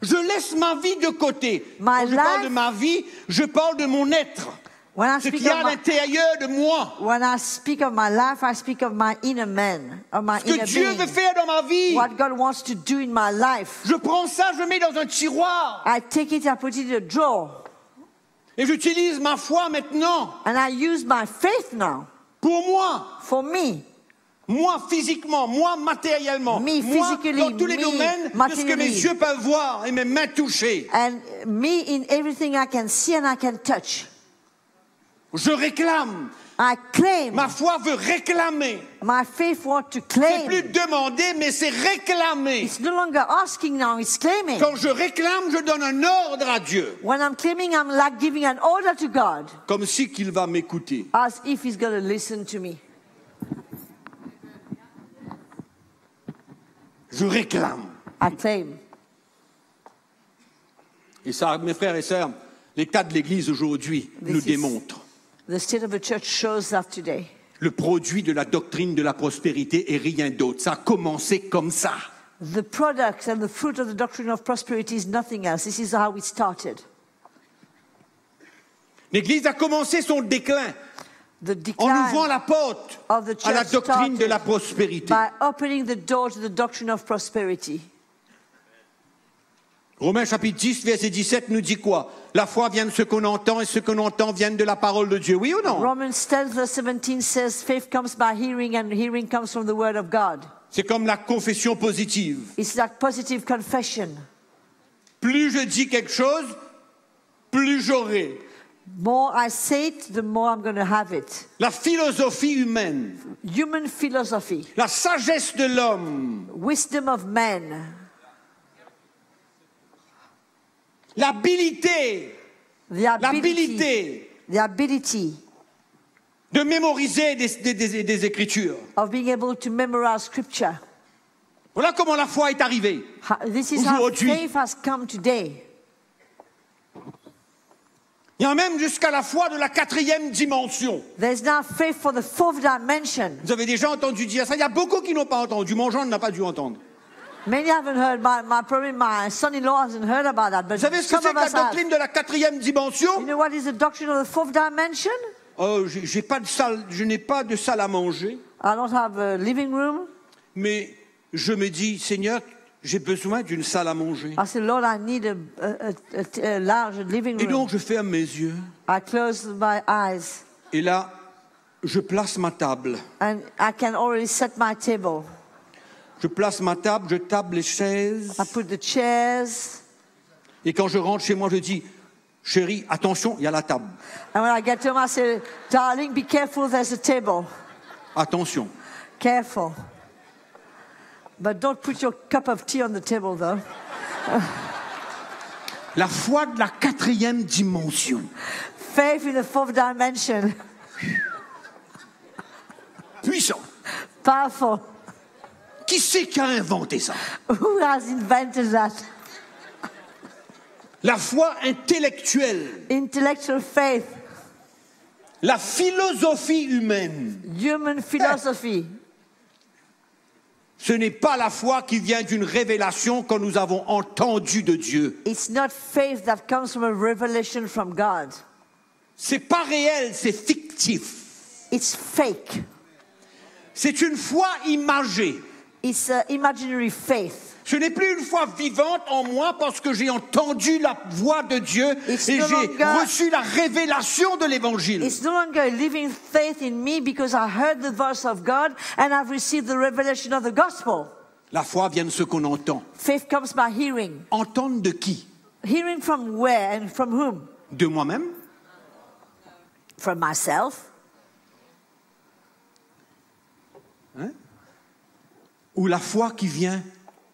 Je laisse ma vie de côté. My Quand je parle life- de ma vie, je parle de mon être. When I Ce speak qu'il y a à of my, l'intérieur de moi. when I speak of my life, I speak of my inner man, of my Ce que inner Dieu being. veut faire dans ma vie. What God wants to do in my life. Je prends ça, je le mets dans un tiroir. I take it, I put it in a drawer, Et j'utilise ma foi maintenant and I use my faith now pour moi. for me. Moi physiquement, moi matériellement, Me moi physically, dans tous les me domaines de ce que materially. mes yeux peuvent voir et mes mains toucher. And me in everything I can see and I can touch. Je réclame. I claim. Ma foi veut réclamer. My faith wants to C'est claim. plus demander, mais c'est réclamer. It's no longer asking now, it's claiming. Quand je réclame, je donne un ordre à Dieu. When I'm claiming, I'm like giving an order to God, Comme si qu'il va m'écouter. as if He's going to listen to me. Je réclame. I claim. Et ça, mes frères et sœurs, l'état de l'Église aujourd'hui This nous is- démontre. The state of the church shows that today. Le produit de la doctrine de la prospérité est rien d'autre. Ça a commencé comme ça. The product and the fruit of the doctrine of prosperity is nothing else. This is how it started. L'Église a commencé son déclin en ouvrant la porte of the à la church doctrine de la started prospérité. by opening the door to the doctrine of prosperity. Romains chapitre 10, verset 17 nous dit quoi? La foi vient de ce qu'on entend et ce qu'on entend vient de la parole de Dieu, oui ou non? Romans 10 verse 17 says, faith comes by hearing and hearing comes from the word of God. C'est comme la confession positive. It's like positive confession. Plus je dis quelque chose, plus j'aurai. More I say it, the more I'm going to have it. La philosophie humaine, Human philosophy, la sagesse de l'homme, wisdom of men, l'habilité the ability de mémoriser des écritures. of being able to memorize scripture. Voilà comment la foi est arrivée. This is how Aujourd'hui. faith has come today. Il y a même jusqu'à la foi de la 4e dimension. There's now faith for the fourth dimension. Vous avez déjà entendu dire ça? Il y a beaucoup qui n'ont pas entendu. Mon gendre n'a pas dû entendre. Many haven't heard. Probably my son-in-law hasn't heard about that. But Vous savez ce que some c'est of que la us have. doctrine de la 4e dimension? You know what is the doctrine of the fourth dimension? Oh, je n'ai pas de salle à manger, I don't have a living room. mais je me dis, Seigneur, j'ai besoin d'une salle à manger. I said, Lord, I need a large living Et room. donc, je ferme mes yeux. I close my eyes Et là, je place ma table. and I can already set my table. Je place ma table, je table les chaises. I put the chairs. Et quand je rentre chez moi, je dis, chérie, attention, il y a la table. And when I get home, I say, darling, be careful, there's a table. Attention. Careful. But don't put your cup of tea on the table, though. La foi de la 4e dimension. Faith in the fourth dimension. Puissant. Powerful. Qui c'est qui a inventé ça? Who has invented that? La foi intellectuelle. Intellectual faith. La philosophie humaine. Human philosophy. Ce n'est pas la foi qui vient d'une révélation que nous avons entendue de Dieu. It's not faith that comes from a revelation from God. C'est pas réel, c'est fictif. It's fake. C'est une foi imagée. It's imaginary faith. Ce n'est plus une foi vivante en moi parce que j'ai entendu la voix de Dieu It's et no j'ai longer- reçu la révélation de l'Évangile. It's no longer a living faith in me because I heard the voice of God and I've received the revelation of the gospel. La foi vient de ce qu'on entend. Faith comes by hearing. Entendre de qui? Hearing from where and from whom? De moi-même? From myself. Ou la foi qui vient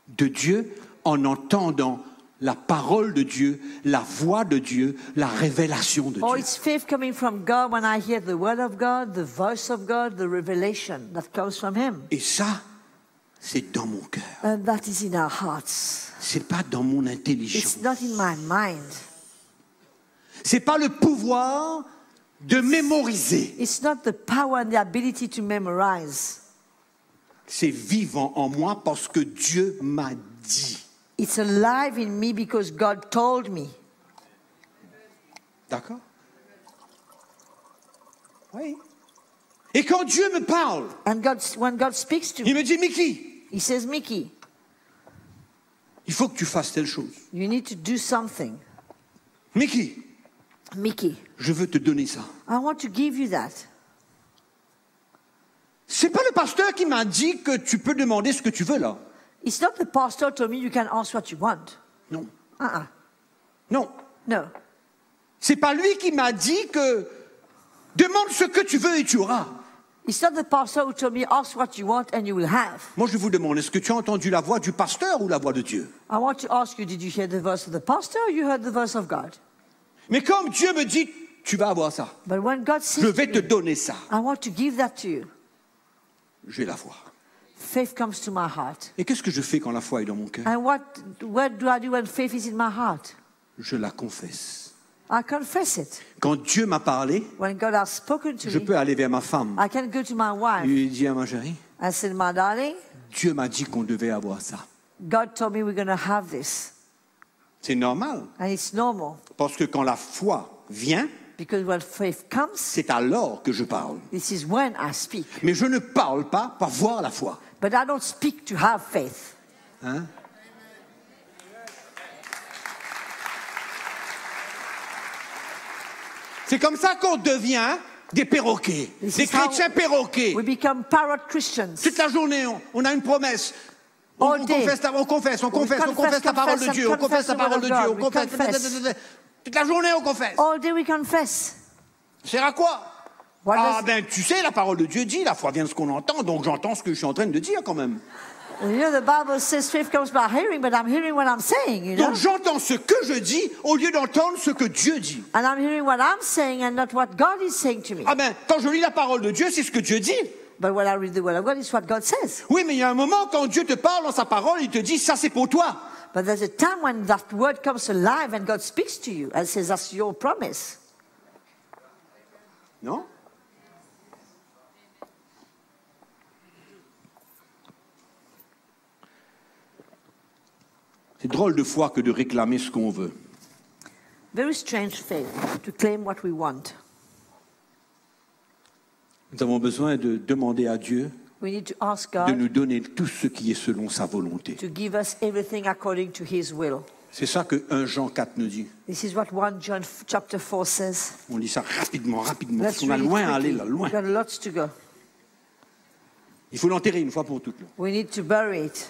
de Dieu en entendant la parole de Dieu, la voix de Dieu, la révélation de Or Dieu. it's faith coming from God when I hear the word of God, the voice of God, the revelation that comes from Him. Et ça, c'est dans mon cœur. And that is in our hearts. C'est pas dans mon intelligence. It's not in my mind. C'est pas le pouvoir de mémoriser. It's not the power and the ability to memorize. C'est vivant en moi parce que Dieu m'a dit. It's alive in me because God told me. D'accord? Oui. Et quand Dieu me parle, And when God speaks to il me, me dit, Mickey, He says, Mickey, il faut que tu fasses telle chose. you need to do something. Mickey, Mickey, je veux te donner ça. I want to give you that. C'est pas le pasteur qui m'a dit que tu peux demander ce que tu veux là. It's not the pastor told me you can ask what you want. Non. Uh-uh. Non. No. C'est pas lui qui m'a dit que demande ce que tu veux et tu auras. It's not the pastor who told me ask what you want and you will have. Moi, je vous demande, est-ce que tu as entendu la voix du pasteur ou la voix de Dieu? I want to ask you, did you hear the voice of the pastor or you heard the voice of God? Mais comme Dieu me dit, tu vas avoir ça. But when God Je says, vais te donner ça. I want to give that to you, J'ai la foi. faith comes to my heart. Et qu'est-ce que je fais quand la foi est dans mon cœur? And what do I do when faith is in my heart? Je la confesse. I confess it. Quand Dieu m'a parlé, When God has spoken to je me, peux aller vers ma femme. I can go to my wife Lui dire, ma chérie, and say, my darling, Dieu m'a dit qu'on devait avoir ça. God told me we're going to have this. C'est normal. And it's normal. Parce que quand la foi vient, Because when faith comes, c'est alors que je parle. this is when I speak. Mais je ne parle pas pour avoir la foi. But I don't speak to have faith. Hein? C'est comme ça qu'on devient des perroquets, This des is how chrétiens perroquets. We become parrot Christians. Toute la journée, on a une promesse. On All day. confesse la parole de Dieu, on confesse la parole de Dieu, on confesse. Toute la journée, on confesse. All day we confess. Ça sert à quoi? What Ah does- ben, tu sais, la parole de Dieu dit, la foi vient de ce qu'on entend, donc j'entends ce que je suis en train de dire quand même. You know, the Bible says faith comes by hearing, but I'm hearing what I'm saying, you know? Donc j'entends ce que je dis au lieu d'entendre ce que Dieu dit. And I'm hearing what I'm saying and not what God is saying to me. Ah ben, quand je lis la parole de Dieu, c'est ce que Dieu dit. But when I read the Word of God, it's what God says. Oui, mais il y a un moment, quand Dieu te parle dans sa parole, il te dit, ça c'est pour toi. But there's a time when that word comes alive and God speaks to you and says, that's your promise. Non? C'est drôle de foi que de réclamer ce qu'on veut. Very strange faith to claim what we want. Nous avons besoin de demander à Dieu We need to ask de God nous donner tout ce qui est selon sa volonté. to give us everything according to His will. C'est ça que 1 Jean 4 nous dit. This is what 1 John chapter 4 says. On lit ça rapidement, parce Let's qu'on a read it loin à aller quickly. là, loin. We've got lots to go. Il faut l'enterrer une fois pour toutes. Là. We need to bury it.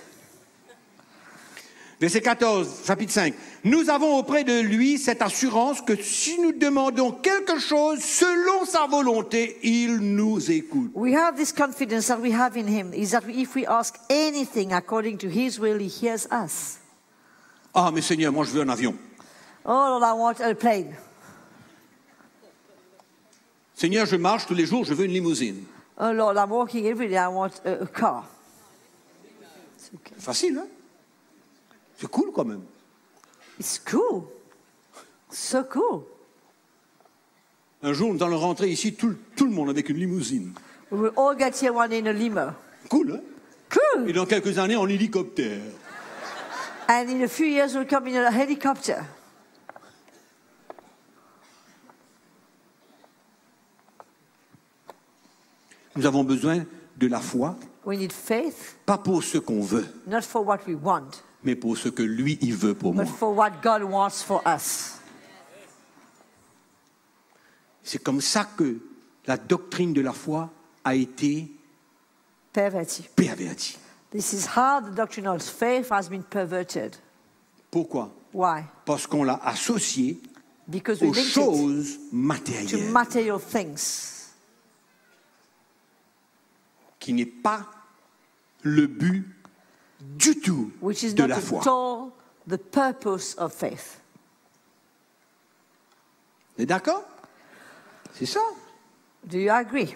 Verset 14, chapitre 5. Nous avons auprès de lui cette assurance que si nous demandons quelque chose selon sa volonté, il nous écoute. We have this confidence that we have in Him, is that if we ask anything according to His will, He hears us. Ah, mais Seigneur, moi je veux un avion. Oh Lord, I want a plane. Seigneur, je marche tous les jours, je veux une limousine. Oh Lord, I'm walking every day, I want a car. It's okay. Facile, hein? C'est cool quand même. It's cool. So cool. Un jour, nous allons rentrer ici, tout le monde avec une limousine. We will all get here one in a limo. Cool, hein? Cool. Et dans quelques années, en hélicoptère. And in a few years, we'll come in a helicopter. Nous avons besoin de la foi, We need faith, pas pour ce qu'on veut, not for what we want, mais pour ce que lui, il veut pour moi. but for what God wants for us. C'est comme ça que la doctrine de la foi a été Perverted. pervertie. This is how the doctrine of faith has been perverted. Pourquoi? Why? Parce qu'on l'a associé Because we aux linked it choses to matérielles, material things, qui n'est pas le but du tout which is de not la at foi. all the purpose of faith. Vous êtes d'accord? C'est ça. Do you agree?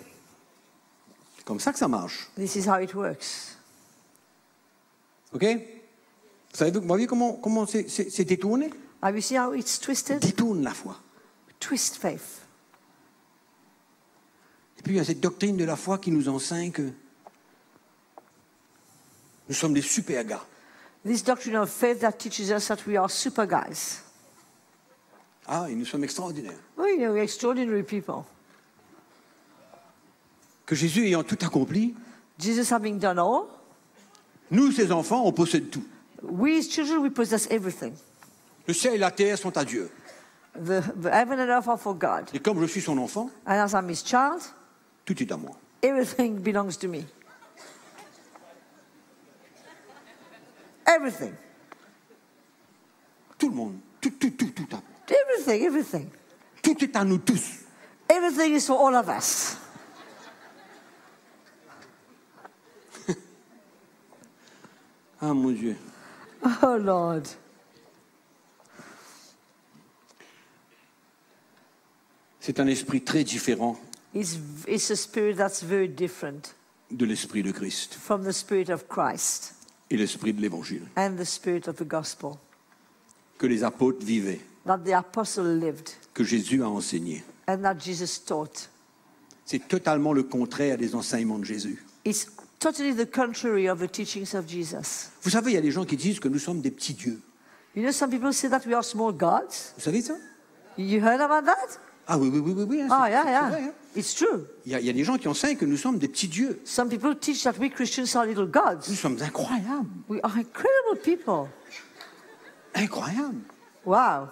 C'est comme ça que ça marche. This is how it works. OK? Vous voyez comment c'est détourné? Have you seen how it's twisted? Détourne la foi. Twist faith. Et puis il y a cette doctrine de la foi qui nous enseigne que nous sommes des super gars. This doctrine of faith that teaches us that we are super guys. Ah, et nous sommes extraordinaires. Oh, you know, we're extraordinary people. Que Jésus ayant tout accompli, Jesus having done all, nous, ses enfants, on possède tout. we as children, we possess everything. Le ciel et la terre sont à Dieu. The heaven and earth are for God. Et comme je suis son enfant, And as I'm His child, tout est à moi. everything belongs to me. Everything. Tout le monde. Tout à moi. Everything. Tout est à nous tous. Everything is for all of us. Ah, mon Dieu. Oh, Lord. C'est un esprit très différent It's a spirit that's very different de l'esprit de Christ from the spirit of Christ et l'esprit de l'Évangile and the spirit of the gospel que les apôtres vivaient, that the apostle lived que Jésus a enseigné. and that Jesus taught. C'est totalement le contraire des enseignements de Jésus. It's totally the contrary of the teachings of Jesus. Vous savez, il y a des gens qui disent que nous sommes des petits dieux. You know, some people say that we are small gods. Vous savez ça? You heard about that? Ah oui, oui, oui, oui, oui. Hein, Oh, c'est yeah, vrai, yeah. hein. It's true. Il y a des gens qui enseignent que nous sommes des petits dieux. Some people teach that we Christians are little Nous gods. sommes incroyables. We are incredible people. Incroyables. Wow.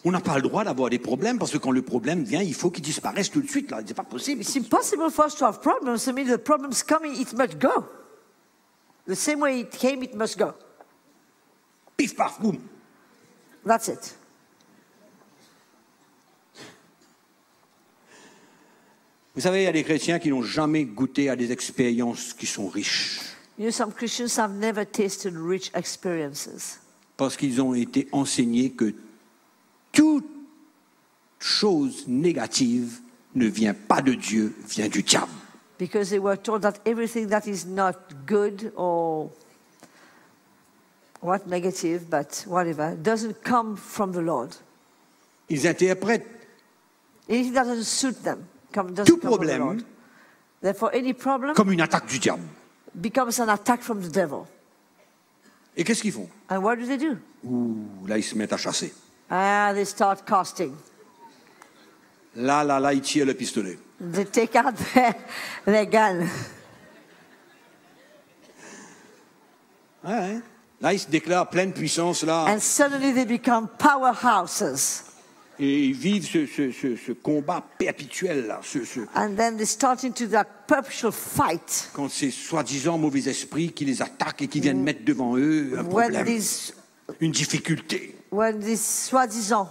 On n'a pas le droit d'avoir des problèmes parce que quand le problème vient, il faut qu'il disparaisse tout de suite. Là, c'est pas possible. It's impossible for us to have problems. I mean, the problem's coming, it must go. The same way it came, it must go. Pif paf boum. That's it. Vous savez, il y a des chrétiens qui n'ont jamais goûté à des expériences qui sont riches You know, some Christians have never tasted rich experiences parce qu'ils ont été enseignés que toute chose négative ne vient pas de Dieu, vient du diable. because they were told that everything that is not good or what negative, but whatever, doesn't come from the Lord. Ils interprètent Anything that doesn't suit them doesn't tout come from the problème Lord. Therefore, any problem comme une attaque du diable. becomes an attack from the devil. Et qu'est-ce qu'ils font? And what do? Ouh, là, ils se mettent à chasser. Ah, they start casting. Là, ils tirent le pistolet. They take out their gun. Ouais. Là, ils se déclarent pleine puissance, là. And suddenly they become powerhouses. Et ils vivent ce combat perpétuel, là. And then they start into that perpetual fight. Quand c'est soi-disant mauvais esprits qui les attaquent et qui viennent mettre devant eux un When problème, these une soi-disant,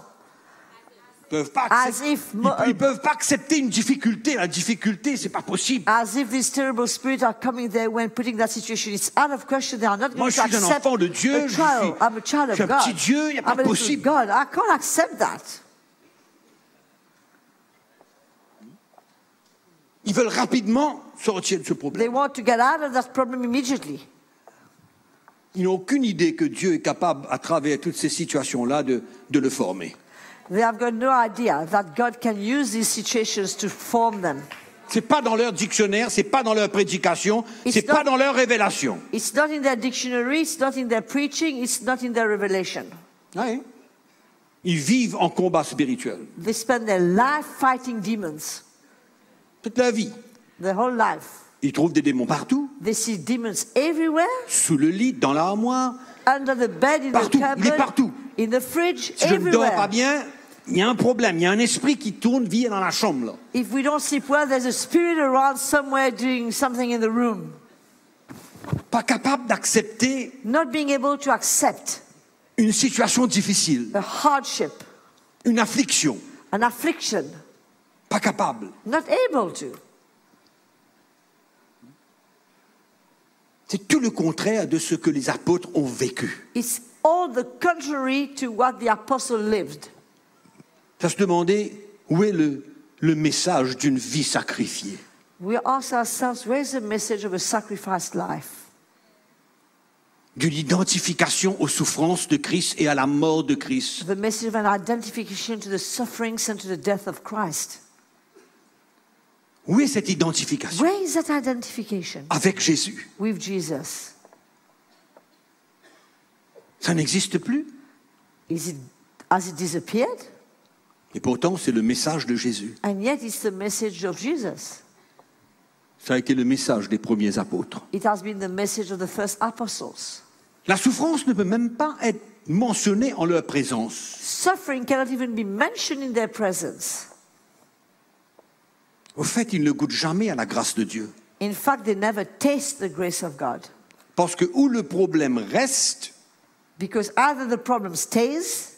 peuvent pas As accepter, if ils peuvent pas accepter une difficulté. La difficulté, c'est pas possible. as if these terrible spirits are coming there when putting that situation, it's out of question. They are not Moi, going je to suis un accept enfant de Dieu. a trial. I'm a child je suis of un God. petit Dieu. Il n'y a pas I'm a little possible. God. I can't accept that. Ils veulent rapidement sortir de ce They problème. want to get out of that problem immediately. Ils n'ont aucune idée que Dieu est capable, à travers toutes ces situations-là, de le former. They have got no idea that God can use these situations to form them. C'est pas dans leur dictionnaire, c'est pas dans leur prédication, It's c'est pas not- dans leur révélation. It's not in their dictionary, it's not in their preaching, it's not in their revelation. Ouais. Ils vivent en combat spirituel They spend their life fighting demons, toute leur vie. their whole life. Ils trouvent des démons partout, They see demons everywhere, sous le lit, dans l'armoire. under the bed, in Partout, the il est cupboard, partout. in the fridge, Si je ne dors pas everywhere. bien, il y a un problème. Il y a un esprit qui tourne, vit dans la chambre. Là. If we don't sleep well, there's a spirit around somewhere doing something in the room. Pas capable d'accepter Not being able to accept une situation difficile, a hardship, une affliction. an affliction. Pas capable. Not able to. C'est tout le contraire de ce que les apôtres ont vécu. It's all the contrary to what the apostle lived. Ça se demandait où est le message d'une vie sacrifiée. We ask ourselves, where's the message of a sacrificed life? D'une identification aux souffrances de Christ et à la mort de Christ. The message of an identification to the sufferings and to the death of Christ. Où est cette identification? Where is that identification Avec Jésus. with Jesus? Ça n'existe plus. Has it disappeared? Et pourtant, c'est le message de Jésus. And yet it's the message of Jesus. Ça a été le message des premiers apôtres. It has been the message of the first apostles. La souffrance ne peut même pas être mentionnée en leur présence. Suffering cannot even be mentioned in their presence. Au fait, ils ne goûtent jamais à la grâce de Dieu. In fact, they never taste the grace of God. Parce que où le problème reste, Because either the problem stays,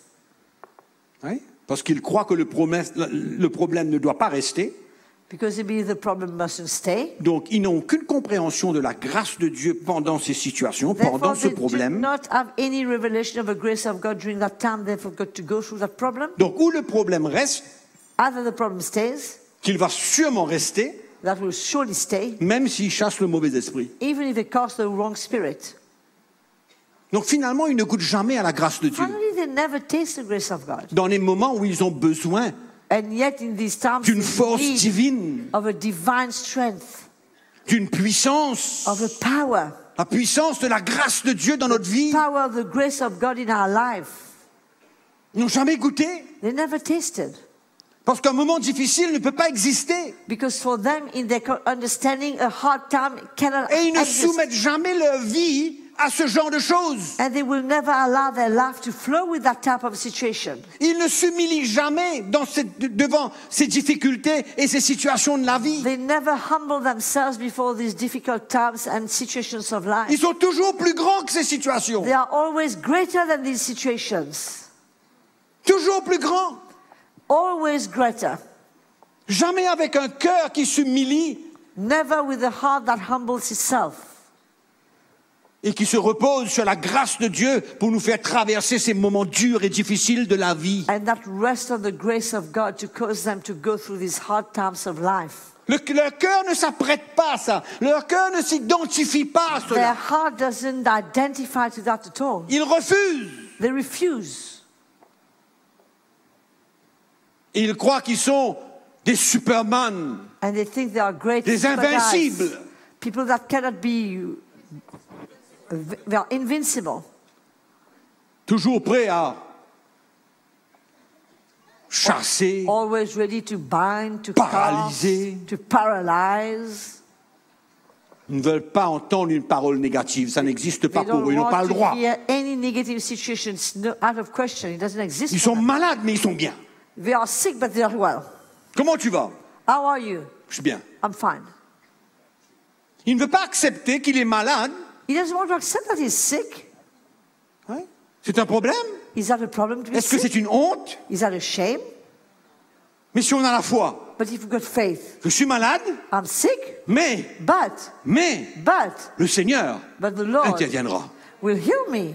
hein, parce qu'ils croient que le problème ne doit pas rester, because they believe the problem mustn't stay. donc ils n'ont aucune compréhension de la grâce de Dieu pendant ces situations, pendant Therefore, ce they do problème. not have any revelation of the grace of God during that time. They've got to go through that problem. Donc où le problème reste, Either the problem stays, qu'il va sûrement rester, that will surely stay, même s'ils chassent le mauvais esprit. even if they cast the wrong spirit. Donc finalement, ils ne goûtent jamais à la grâce de Dieu. Finally, they never taste the grace of God. Dans les moments où ils ont besoin And yet, in these times, d'une they force need divine, of a divine strength, d'une puissance, of a power, la puissance de la grâce de Dieu dans notre vie, power of the grace of God in our life. ils n'ont jamais goûté. They never tasted. Parce qu'un moment difficile ne peut pas exister. Because for them, in their understanding, a hard time cannot Et ils ne exist. soumettent jamais leur vie à ce genre de choses. And they will never allow their life to flow with that type of situation. Ils ne s'humilient jamais devant ces difficultés et ces situations de la vie. They never humble themselves before these difficult times and situations of life. Ils sont toujours plus grands que ces situations. They are always greater than these situations. Toujours plus grands. Always greater. Jamais avec un cœur qui s'humilie Never with a heart that humbles itself. et qui se repose sur la grâce de Dieu pour nous faire traverser ces moments durs et difficiles de la vie. And that rest on the grace of God to cause them to go through these hard times of life. Leur cœur ne s'apprête pas à ça. Leur cœur ne s'identifie pas à Their cela. heart doesn't identify to that at all. Ils refusent. They refuse. Et ils croient qu'ils sont des superman, And they think they are great des super guys. invincibles. People that cannot be, they are invincible. Toujours prêts à chasser, Always ready to bind, to Paralyser. cast, to paralyze. ils ne veulent pas entendre une parole négative. Ça n'existe pas They pour eux. Ils don't n'ont pas want le to droit. hear any negative situations, no, out of question. It doesn't exist. Ils for sont them. malades, mais ils sont bien. They are sick, but they are well. Comment tu vas? How are you? Je suis bien. I'm fine. Il ne veut pas accepter qu'il est malade. He doesn't want to accept that he's sick. Ouais. C'est un problème. Is that a problem to be Est-ce que sick? c'est une honte? Is that a shame? Mais si on a la foi, But if you've got faith, je suis malade, I'm sick, mais but le Seigneur the Lord interviendra. will heal me.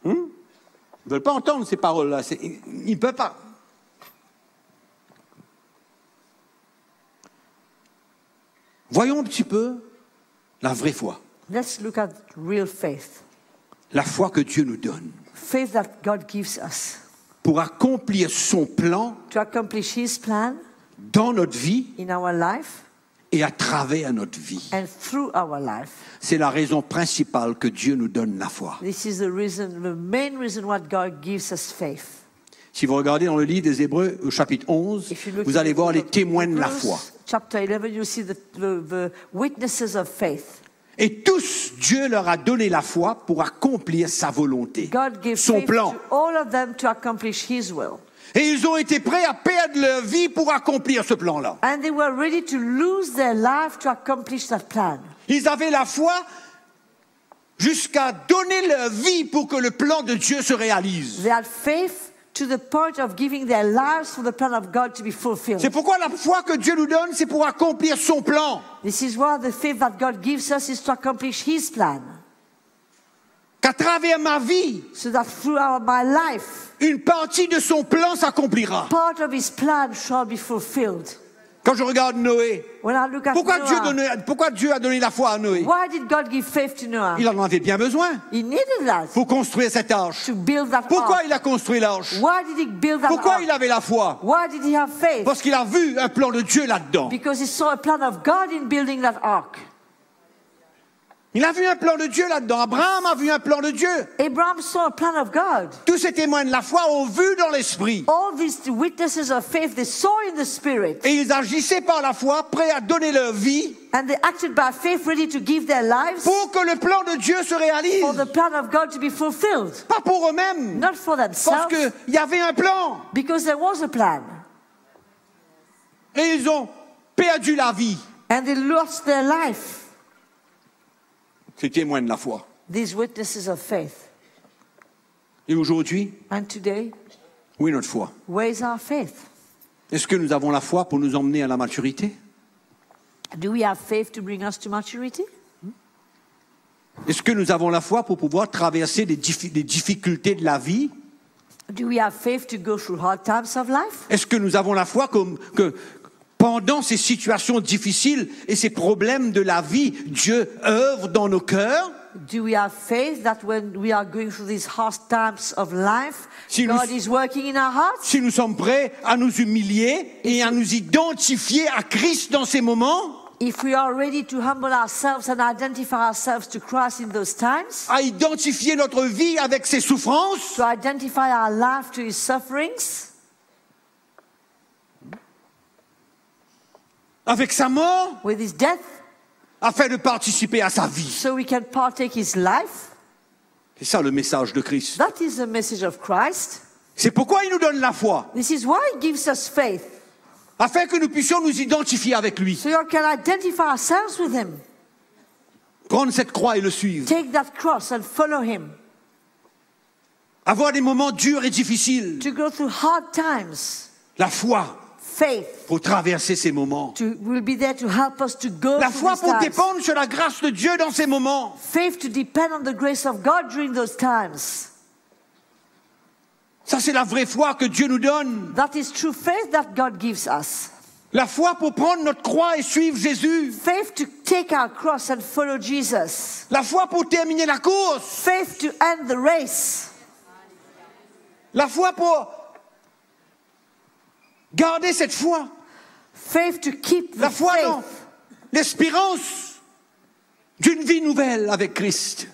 Ils ne veulent pas entendre ces paroles-là. Ils ne peuvent pas. Voyons un petit peu la vraie foi. Let's look at real faith. La foi que Dieu nous donne Faith that God gives us pour accomplir son plan to accomplish His plan dans notre vie in our life et à travers notre vie. and through our life. C'est la raison principale que Dieu nous donne la foi. This is the main reason why God gives us faith. Si vous regardez dans le livre des Hébreux au chapitre 11, If you look vous at allez the voir book les of témoins de la Hebrews, foi. Chapter 11, you see the witnesses of faith. Et tous, Dieu leur a donné la foi pour accomplir sa volonté, God gave son faith plan. to all of them to accomplish His will. Et ils ont été prêts à perdre leur vie pour accomplir ce plan-là. And they were ready to lose their life to accomplish that plan. Ils avaient la foi jusqu'à donner leur vie pour que le plan de Dieu se réalise. They had faith to the point of giving their lives for the plan of God to be fulfilled. C'est pourquoi la foi que Dieu nous donne, c'est pour accomplir son plan. This is why the faith that God gives us is to accomplish His plan. Qu'à travers ma vie, So that throughout my life, une partie de son plan s'accomplira. part of His plan shall be fulfilled. Quand je regarde Noé, When I look at pourquoi Noah, Dieu a donné la foi à Noé? why did God give faith to Noah? Il en avait bien besoin He needed that pour construire cette arche. to build that Pourquoi ark. il a construit l'arche? Why did he build that Pourquoi ark? il avait la foi? Why did he have faith? Parce qu'il a vu un plan de Dieu là-dedans. Because he saw a plan of God in building that ark. Il a vu un plan de Dieu là-dedans. Abraham a vu un plan de Dieu. Abraham saw a plan of God. Tous ces témoins de la foi ont vu dans l'esprit. All these witnesses of faith, they saw in the spirit. Et ils agissaient par la foi, prêts à donner leur vie And they acted by faith, ready to give their lives pour que le plan de Dieu se réalise. for the plan of God to be fulfilled. Pas pour eux-mêmes. Not for Parce themselves, qu'il y avait un plan. because there was a plan. Et ils ont perdu la vie. And they lost their life. Ces témoins de la foi. These witnesses of faith. Et aujourd'hui, And today, où est notre foi? where is our faith? Est-ce que nous avons la foi pour nous emmener à la maturité? Do we have faith to bring us to maturity? Est-ce que nous avons la foi pour pouvoir traverser les difficultés de la vie? Do we have faith to go through hard times of life? Est-ce que nous avons la foi que pendant ces situations difficiles et ces problèmes de la vie, Dieu œuvre dans nos cœurs? Do we have faith that when we are going through these hard times of life, Si God nous- is working in our hearts? Si nous sommes prêts à nous humilier et à nous identifier à Christ dans ces moments, If we are ready to humble ourselves and identify ourselves to Christ in those times, à identifier notre vie avec ses souffrances, to identify our life to His sufferings, avec sa mort, with His death, afin de participer à sa vie. so we can partake His life, C'est ça le message de Christ. that is the message of Christ. C'est pourquoi il nous donne la foi, This is why He gives us faith, afin que nous puissions nous identifier avec lui, so you can identify ourselves with Him, prendre cette croix et le suivre, take that cross and follow Him, avoir des moments durs et difficiles, to go through hard times. la foi Faith pour traverser ces moments, will be there to help us to go la through foi these pour times. dépendre sur la grâce de Dieu dans ces moments. Faith to depend on the grace of God during those times. Ça, c'est la vraie foi que Dieu nous donne. That is true faith that God gives us. La foi pour prendre notre croix et suivre Jésus. Faith to take our cross and follow Jesus. La foi pour terminer la course. Faith to end the race. La foi pour garder cette foi. Faith to keep the La foi dans faith l'espérance d'une vie nouvelle avec Christ.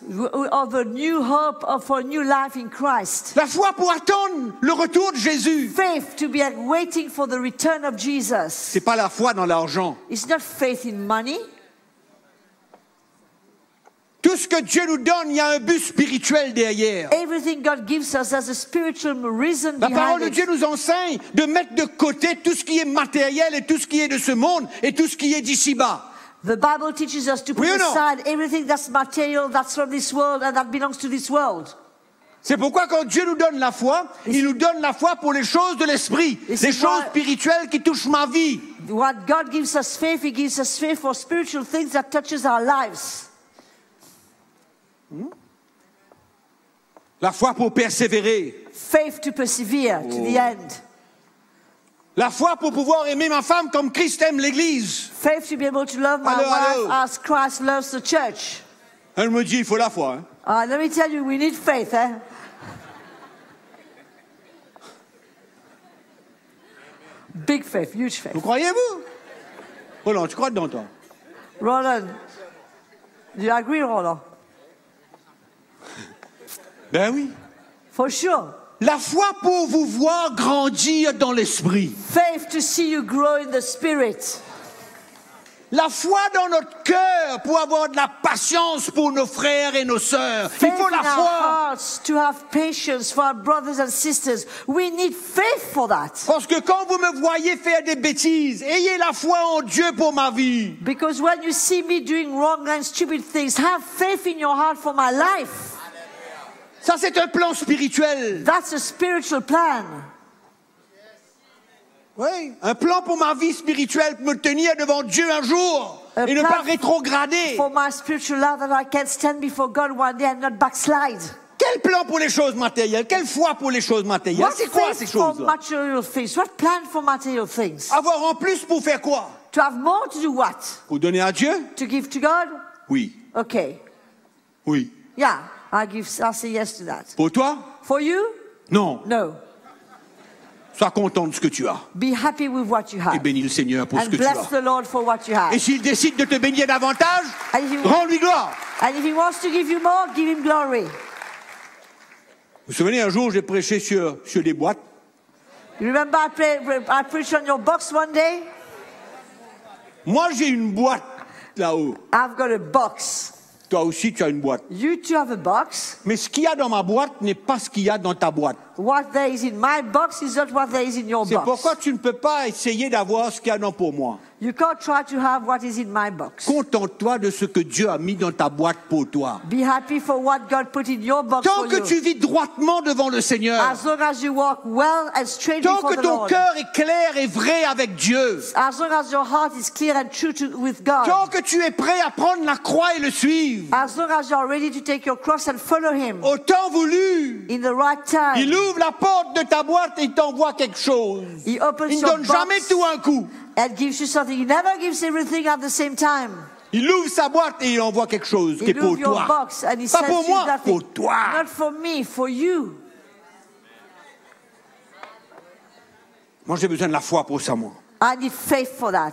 of a new hope of a new life in Christ. La foi pour attendre le retour de Jésus. Faith to be waiting for the return of Jesus. C'est pas la foi dans l'argent. It's not faith in money. Tout ce que Dieu nous donne, il y a un but spirituel derrière. Everything God gives us has a spiritual reason La parole behind de Dieu it. nous enseigne de mettre de côté tout ce qui est matériel et tout ce qui est de ce monde et tout ce qui est d'ici-bas. The Bible teaches us to put Oui ou non? aside everything that's material, that's from this world, and that belongs to this world. C'est pourquoi quand Dieu nous donne la foi, il nous donne la foi pour les choses de l'esprit, Et les c'est choses moi- spirituelles qui touchent ma vie. What God gives us faith, He gives us faith for spiritual things that touches our lives. La foi pour persévérer. Faith to persevere to the end. La foi pour pouvoir aimer ma femme comme Christ aime l'Église. Faith to be able to love my Allô, wife allô. as Christ loves the church. Elle me dit, il faut la foi. Hein. Let me tell you, we need faith, eh? Big faith, huge faith. Vous croyez-vous? Roland, tu crois dedans, toi? Roland, do you agree, Roland? Ben oui. For sure. La foi pour vous voir grandir dans l'esprit. Faith to see you grow in the spirit. La foi dans notre cœur pour avoir de la patience pour nos frères et nos sœurs. Il Faith faut in la our foi. hearts to have patience for our brothers and sisters. We need faith for that. Parce que quand vous me voyez faire des bêtises, ayez la foi en Dieu pour ma vie. Because when you see me doing wrong and stupid things, have faith in your heart for my life. Ça, c'est un plan spirituel. That's a spiritual plan. Oui, un plan pour ma vie spirituelle, pour me tenir devant Dieu un jour Un et ne plan pas rétrograder. For my spiritual life, that I can stand before God one day and not backslide. Quel plan pour les choses matérielles? Quelle foi pour les choses matérielles? What C'est quoi ces faith for choses-là? material things? What plan for material things? Avoir en plus pour faire quoi? To have more to do what? Pour donner à Dieu? To give to God? Oui. Okay. Oui. Yeah, I'll say yes to that. Pour toi? For you? Non. No. Sois content de ce que tu as. Be happy with what you Et have. bénis le Seigneur pour ce And que tu bless as. the Lord for what you have. Et s'il décide de te bénir davantage, And if he- rends-lui gloire. And if He wants to give you more, give Him glory. Vous vous souvenez, un jour, j'ai prêché sur des boîtes. You remember I preached on your box one day? Moi, j'ai une boîte là-haut. I've got a box. Toi aussi, tu as une boîte. You too have a box. Mais ce qu'il y a dans ma boîte n'est pas ce qu'il y a dans ta boîte. What there is in my box is not what there is in your C'est box. pourquoi tu ne peux pas essayer d'avoir ce qu'il y a dans pour moi. You can't try to have what is in my box. Contente-toi de ce que Dieu a mis dans ta boîte pour toi. Be happy for what God put in your box Tant for que you. tu vis droitement devant le Seigneur, As long as you walk well and straight tant before que the ton Lord. cœur est clair et vrai avec Dieu, As long as your heart is clear and true with God. tant que tu es prêt à prendre la croix et le suivre, As long as you are ready to take your cross and follow Him au temps voulu, in the right time. il ouvre la porte de ta boîte et il t'envoie quelque chose. He opens Il ne your donne jamais box tout un coup. and gives you something. He never gives everything at the same time. Il ouvre sa boîte et il envoie quelque chose qui est He'll pour move your toi. box and he Pas sends pour you moi, nothing. pour toi. Not for me, for you. Moi, j'ai besoin de la foi pour ça, moi. I need faith for that.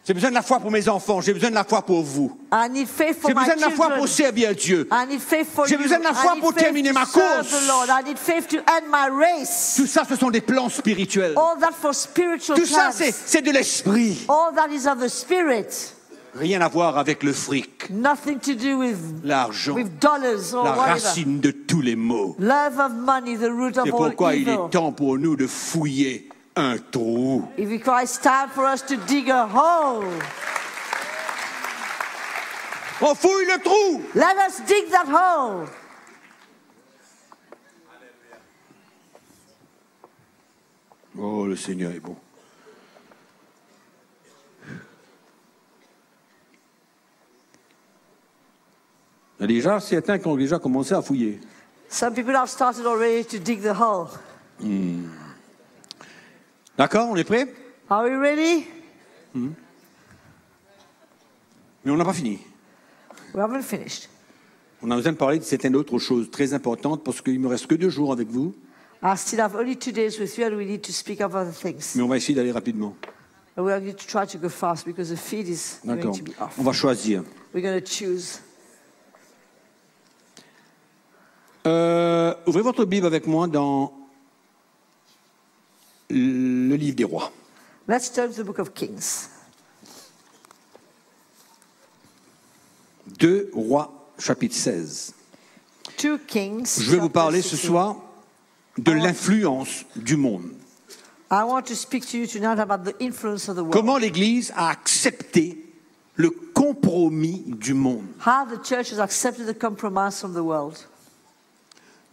J'ai besoin de la foi pour mes enfants. J'ai besoin de la foi pour vous. I need faith for J'ai my besoin de la foi children. pour servir Dieu. I need faith for J'ai you. besoin de la foi I need pour faith terminer to ma serve course. the Lord. I need faith to end my race. Tout ça, ce sont des plans spirituels. All that for spiritual Tout ça, plans. c'est de l'esprit. All that is of the Spirit. Rien à voir avec le fric, Nothing to do l'argent, with dollars or la whatever. racine de tous les maux. Love of money, the root of C'est all pourquoi il evil. est temps pour nous de fouiller un trou. If it's time for us to dig a hole, On fouille le trou. let us dig that hole. Oh, le Seigneur est bon. Il y a déjà certains qui ont déjà commencé à fouiller. Some people have started already to dig the hole. D'accord, on est prêt? Are we ready? Mais on n'a pas fini. We haven't finished. On a besoin de parler de certaines autres choses très importantes parce qu'il ne me reste que 2 jours avec vous, I still have only 2 days with you and we need to speak of other things. mais on va essayer d'aller rapidement. And we are going to try to go fast because the feed is going D'accord. to be off. On va choisir. We're going to choose. Ouvrez votre Bible avec moi dans le livre des rois. Let's turn to the book of Kings. 2 rois, chapitre 16. 2 Kings. Je vais vous chapter parler ce 16. soir de l'influence du monde. I want to speak to you tonight about the influence of the world. Comment l'Église a accepté le compromis du monde. How the church has accepted the compromise from the world.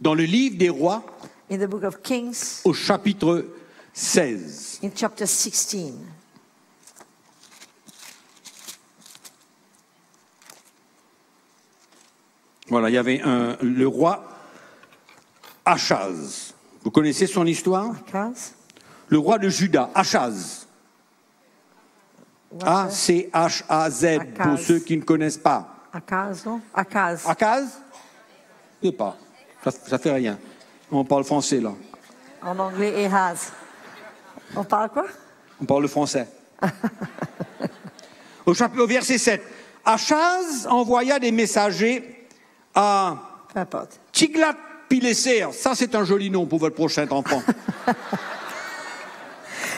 Dans le livre des rois, In the book of Kings, au chapitre 16. in chapter 16. Voilà, il y avait le roi Achaz. Vous connaissez son histoire? Akaz. Le roi de Juda, Achaz. A-C-H-A-Z, pour Achaz. ceux qui ne connaissent pas. Akaz, non? Akaz. Achaz? Je sais pas. Ça fait rien. On parle français, là. En anglais, Ahaz. On parle quoi? On parle le français. Au verset 7. Achaz envoya des messagers à Peu importe. Tiglath-Pileser. Ça, c'est un joli nom pour votre prochain enfant.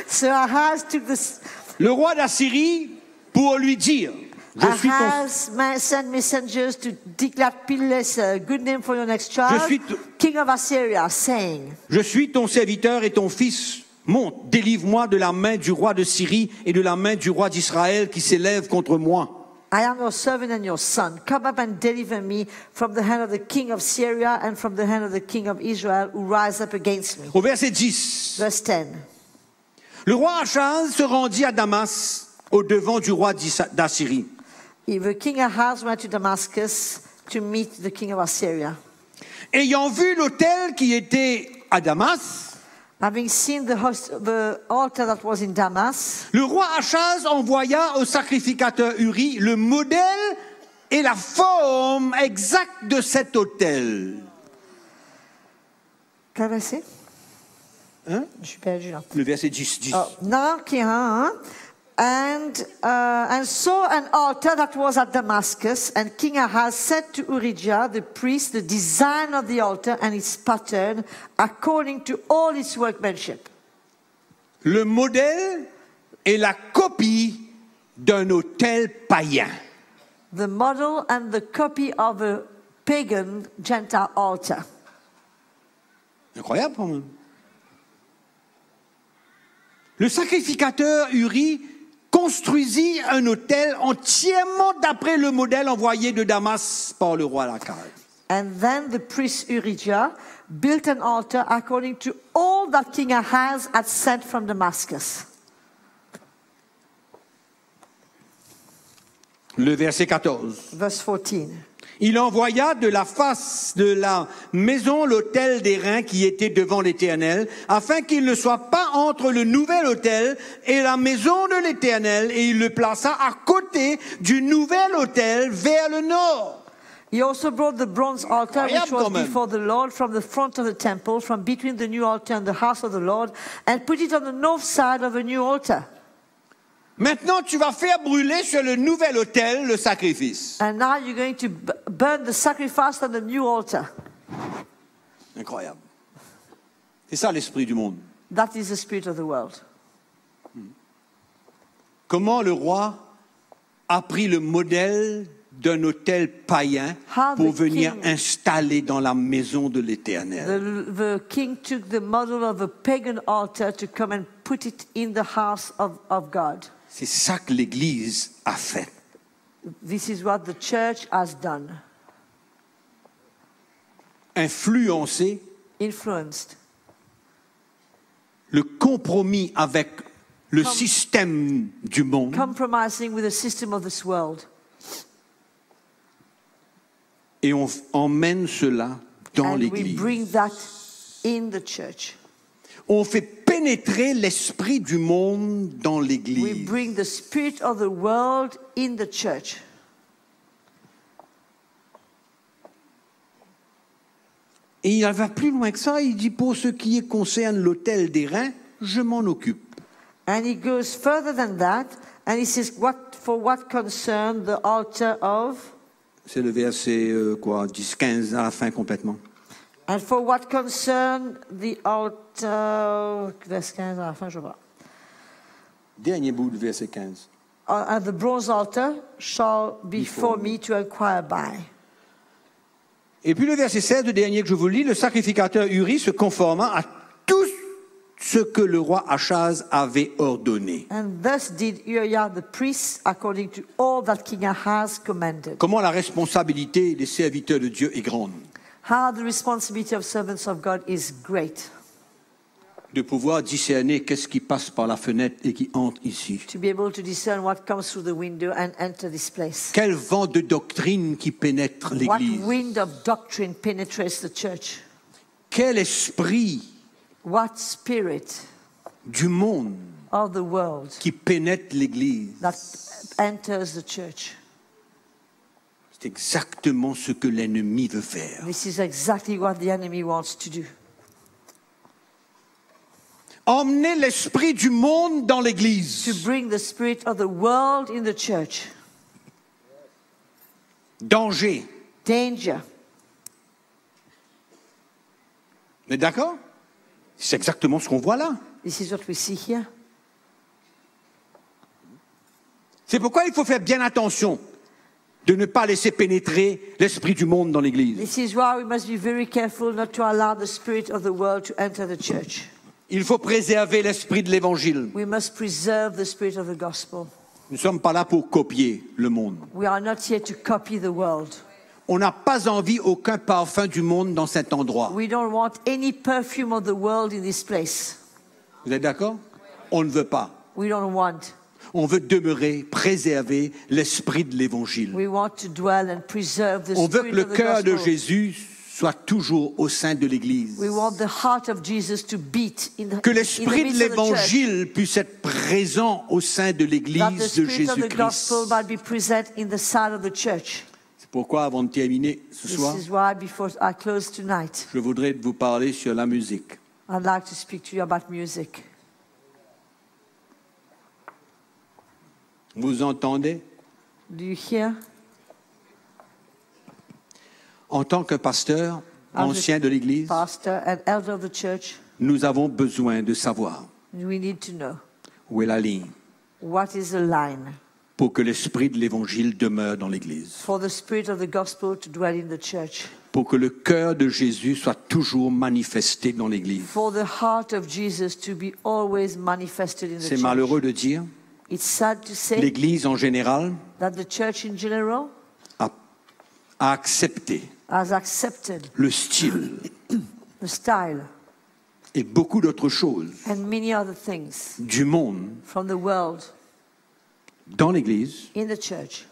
So Ahaz took this. Le roi d'Assyrie pour lui dire, je suis ton, Ahaz sent messengers to Tiglath-Pileser, good name for your next child, Je suis king of Assyria, saying, je suis ton serviteur et ton fils. Monte, délivre-moi de la main du roi de Syrie et de la main du roi d'Israël qui s'élève contre moi. I am your servant and your son. Come up and deliver me from the hand of the king of Syria and from the hand of the king of Israel who rise up against me. Au verset 10, Verse 10. le roi Achaz se rendit à Damas au devant du roi d'Assyrie. The king Ahaz went to Damascus to meet the king of Assyria. Ayant vu l'autel qui était à Damas, Having seen the altar that was in Damas, le roi Achaz envoya au sacrificateur Uri le modèle et la forme exacte de cet autel. quel verset? Hein? Je suis perdu là. Le verset 10. Oh, non, qui and saw an altar that was at Damascus, and King Ahaz said to Urijah, the priest, the design of the altar and its pattern, according to all its workmanship. Le modèle est la copie d'un autel païen. The model and the copy of a pagan Gentile altar. Incroyable quand même. Le sacrificateur Uri construisit un autel entièrement d'après le modèle envoyé de Damas par le roi Achaz. And then the priest Urijah built an altar according to all that King Ahaz had sent from Damascus. Le verset 14. Verse 14. Il envoya de la face de la maison l'autel d'airain qui était devant l'Éternel, afin qu'il ne soit pas entre le nouvel autel et la maison de l'Éternel, et il le plaça à côté du nouvel autel vers le nord. He also brought the bronze altar, which Incroyable was quand même. before the Lord, from the front of the temple, from between the new altar and the house of the Lord, and put it on the north side of the new altar. Maintenant, tu vas faire brûler sur le nouvel autel le sacrifice. And now you're going to burn the sacrifice on the new altar. Incroyable. C'est ça l'esprit du monde. That is the spirit of the world. Comment le roi a pris le modèle d'un autel païen How pour the venir king- installer dans la maison de l'Éternel. The king took the model of a pagan altar to come and put it in the house of God. C'est ça que l'Église a fait. This is what the church has done. Influencer Influenced. le compromis avec le système du monde Compromising with the system of this world. et on emmène cela dans And we l'Église. bring that in the church. On fait pénétrer l'esprit du monde dans We l'Église. bring the spirit of the world in the church. Et il va plus loin que ça, il dit pour ce qui concerne l'autel d'airain, je m'en occupe. And he goes further than that, and he says, for what concern the altar of, C'est le verset 10, 15 à la fin complètement. and for what concern the altar, verse 15 à la fin, je vois. Dernier bout du verset 15. And the bronze altar shall be for me to inquire by. Et puis le verset 16, le dernier que je vous lis, le sacrificateur Uri se conforma à tout ce que le roi Achaz avait ordonné. And thus did Uriah the priest according to all that King Ahaz commanded. Comment la responsabilité des serviteurs de Dieu est grande. How the responsibility of servants of God is great. De pouvoir discerner qu'est-ce qui passe par la fenêtre et qui entre ici. To be able to discern what comes through the window and enter this place. Quel vent de doctrine qui pénètre What l'Église. wind of doctrine penetrates the church? Quel esprit What spirit du monde of the world qui pénètre l'Église. that enters the church? C'est exactement ce que l'ennemi veut faire. This is exactly what the enemy wants to do. Emmener l'esprit du monde dans To l'Église. bring the spirit of the world in the church. Danger. Danger. Mais d'accord? C'est exactement ce qu'on voit là. This is what we see here. C'est pourquoi il faut faire bien attention de ne pas laisser pénétrer l'esprit du monde dans l'Église. This is why we must be very careful not to allow the spirit of the world to enter the church. Il faut préserver l'esprit de l'Évangile. We must preserve the spirit of the gospel. Nous ne sommes pas là pour copier le monde. We are not here to copy the world. On n'a pas envie aucun parfum du monde dans cet endroit. We don't want any perfume of the world in this place. Vous êtes d'accord? On ne veut pas. We don't want. On veut demeurer, préserver l'esprit de l'Évangile. We want to dwell and preserve the On veut que spirit le of the cœur de gospel. Jésus soit toujours au sein de l'Église. We want the heart of Jesus to beat in the, Que in the l'esprit de midst of the church. l'Évangile puisse être présent au sein de That the l'Église de spirit of the Jésus-Christ. gospel might be present in the side of the church. C'est pourquoi, avant de terminer ce This soir, is why before I close tonight, je voudrais vous parler sur la musique. I'd like to speak to you about music. Vous entendez? Do you hear? En tant que pasteur, ancien de l'Église, Pastor and elder of the church, nous avons besoin de savoir we need to know où est la ligne what is the line pour que l'esprit de l'Évangile demeure dans l'Église, for the spirit of the gospel to dwell in the church, pour que le cœur de Jésus soit toujours manifesté dans l'Église. for the heart of Jesus to be always manifested in the C'est church. malheureux de dire, It's sad to say l'Église en général that the church in general a accepté has accepted le style the style et beaucoup d'autres choses and many other things du monde from the world dans l'Église, in the church,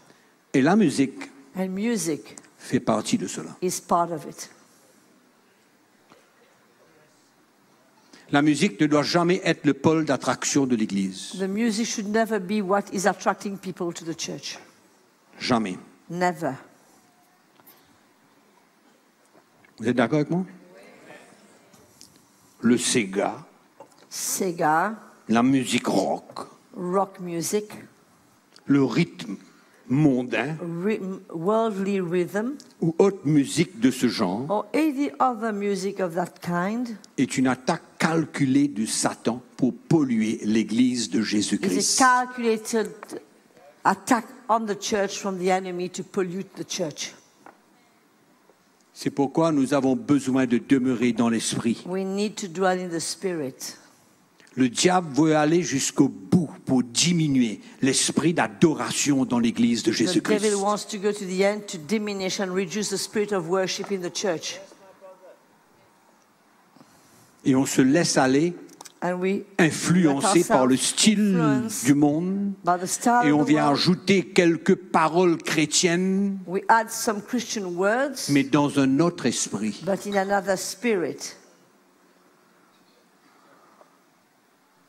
et la musique and music fait partie de cela. is part of it. La musique ne doit jamais être le pôle d'attraction de l'Église. The music should never be what is attracting people to the church. Jamais. Never. Vous êtes d'accord avec moi? Le Sega, Sega, la musique rock, rock music, le rythme mondain worldly rhythm, ou autre musique de ce genre or any other music of that kind est une attaque calculée de Satan pour polluer l'Église de is a Jésus-Christ. calculated attack on the church from the enemy to pollute the church. C'est pourquoi nous avons besoin de demeurer dans l'Esprit. We need to dwell in the Spirit. Le diable veut aller jusqu'au bout pour diminuer l'esprit d'adoration dans l'Église de The Jésus-Christ. devil wants to go to the end to diminish and reduce the spirit of worship in the church. Et on se laisse aller, And we influencé let par le ourselves style influence du monde, by the style et on of the vient world. ajouter quelques paroles chrétiennes, We add some Christian words, mais dans un autre esprit. but in another spirit.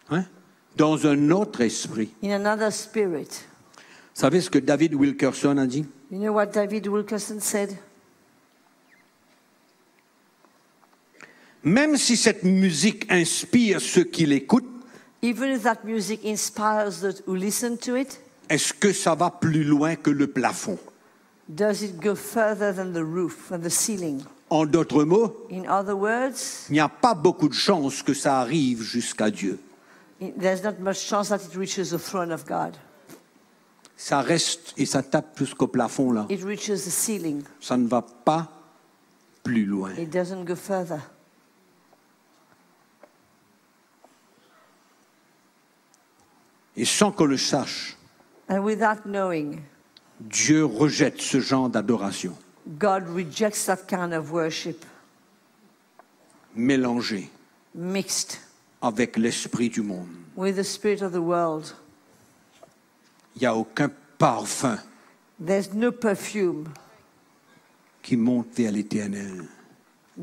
Hein? Dans un autre esprit. In another spirit. Vous savez ce que David Wilkerson a dit? You know what David Wilkerson said? Même si cette musique inspire ceux qui l'écoutent, Even if that music inspires those who listen to it, est-ce que ça va plus loin que le plafond? does it go further than the roof and the ceiling? En d'autres mots, In other words, il n'y a pas beaucoup de chances que ça arrive jusqu'à Dieu. there's not much chance that it reaches the throne of God. Ça reste et ça tape jusqu'au plafond là. It reaches the ceiling. Ça ne va pas plus loin. It doesn't go further. Et sans qu'on le sache, And without knowing, Dieu rejette ce genre d'adoration God rejects that kind of worship mélangée mixed avec l'esprit du monde. with the spirit of the world. Il n'y a aucun parfum There's no perfume qui monte vers l'éternel.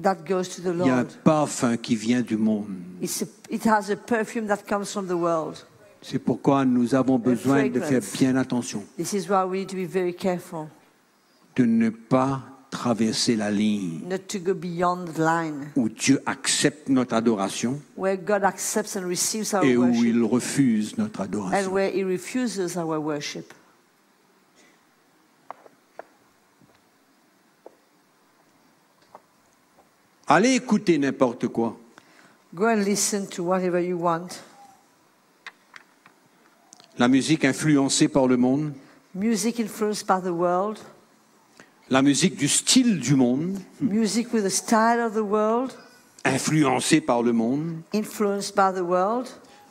that goes to the Il y a un Lord. parfum qui vient du monde. It has a perfume that comes from the world. C'est pourquoi nous avons besoin de faire fragrance. bien attention, This is why we need to be very careful de ne pas traverser la ligne not to go beyond the line où Dieu accepte notre adoration where God accepts and receives our et où worship il refuse notre and adoration. where He refuses our worship. Allez écouter n'importe quoi. Go and listen to whatever you want. La musique influencée par le monde, Music influenced by the world, la musique du style du monde, music with the style of the world, influencée par le monde, influenced by the world.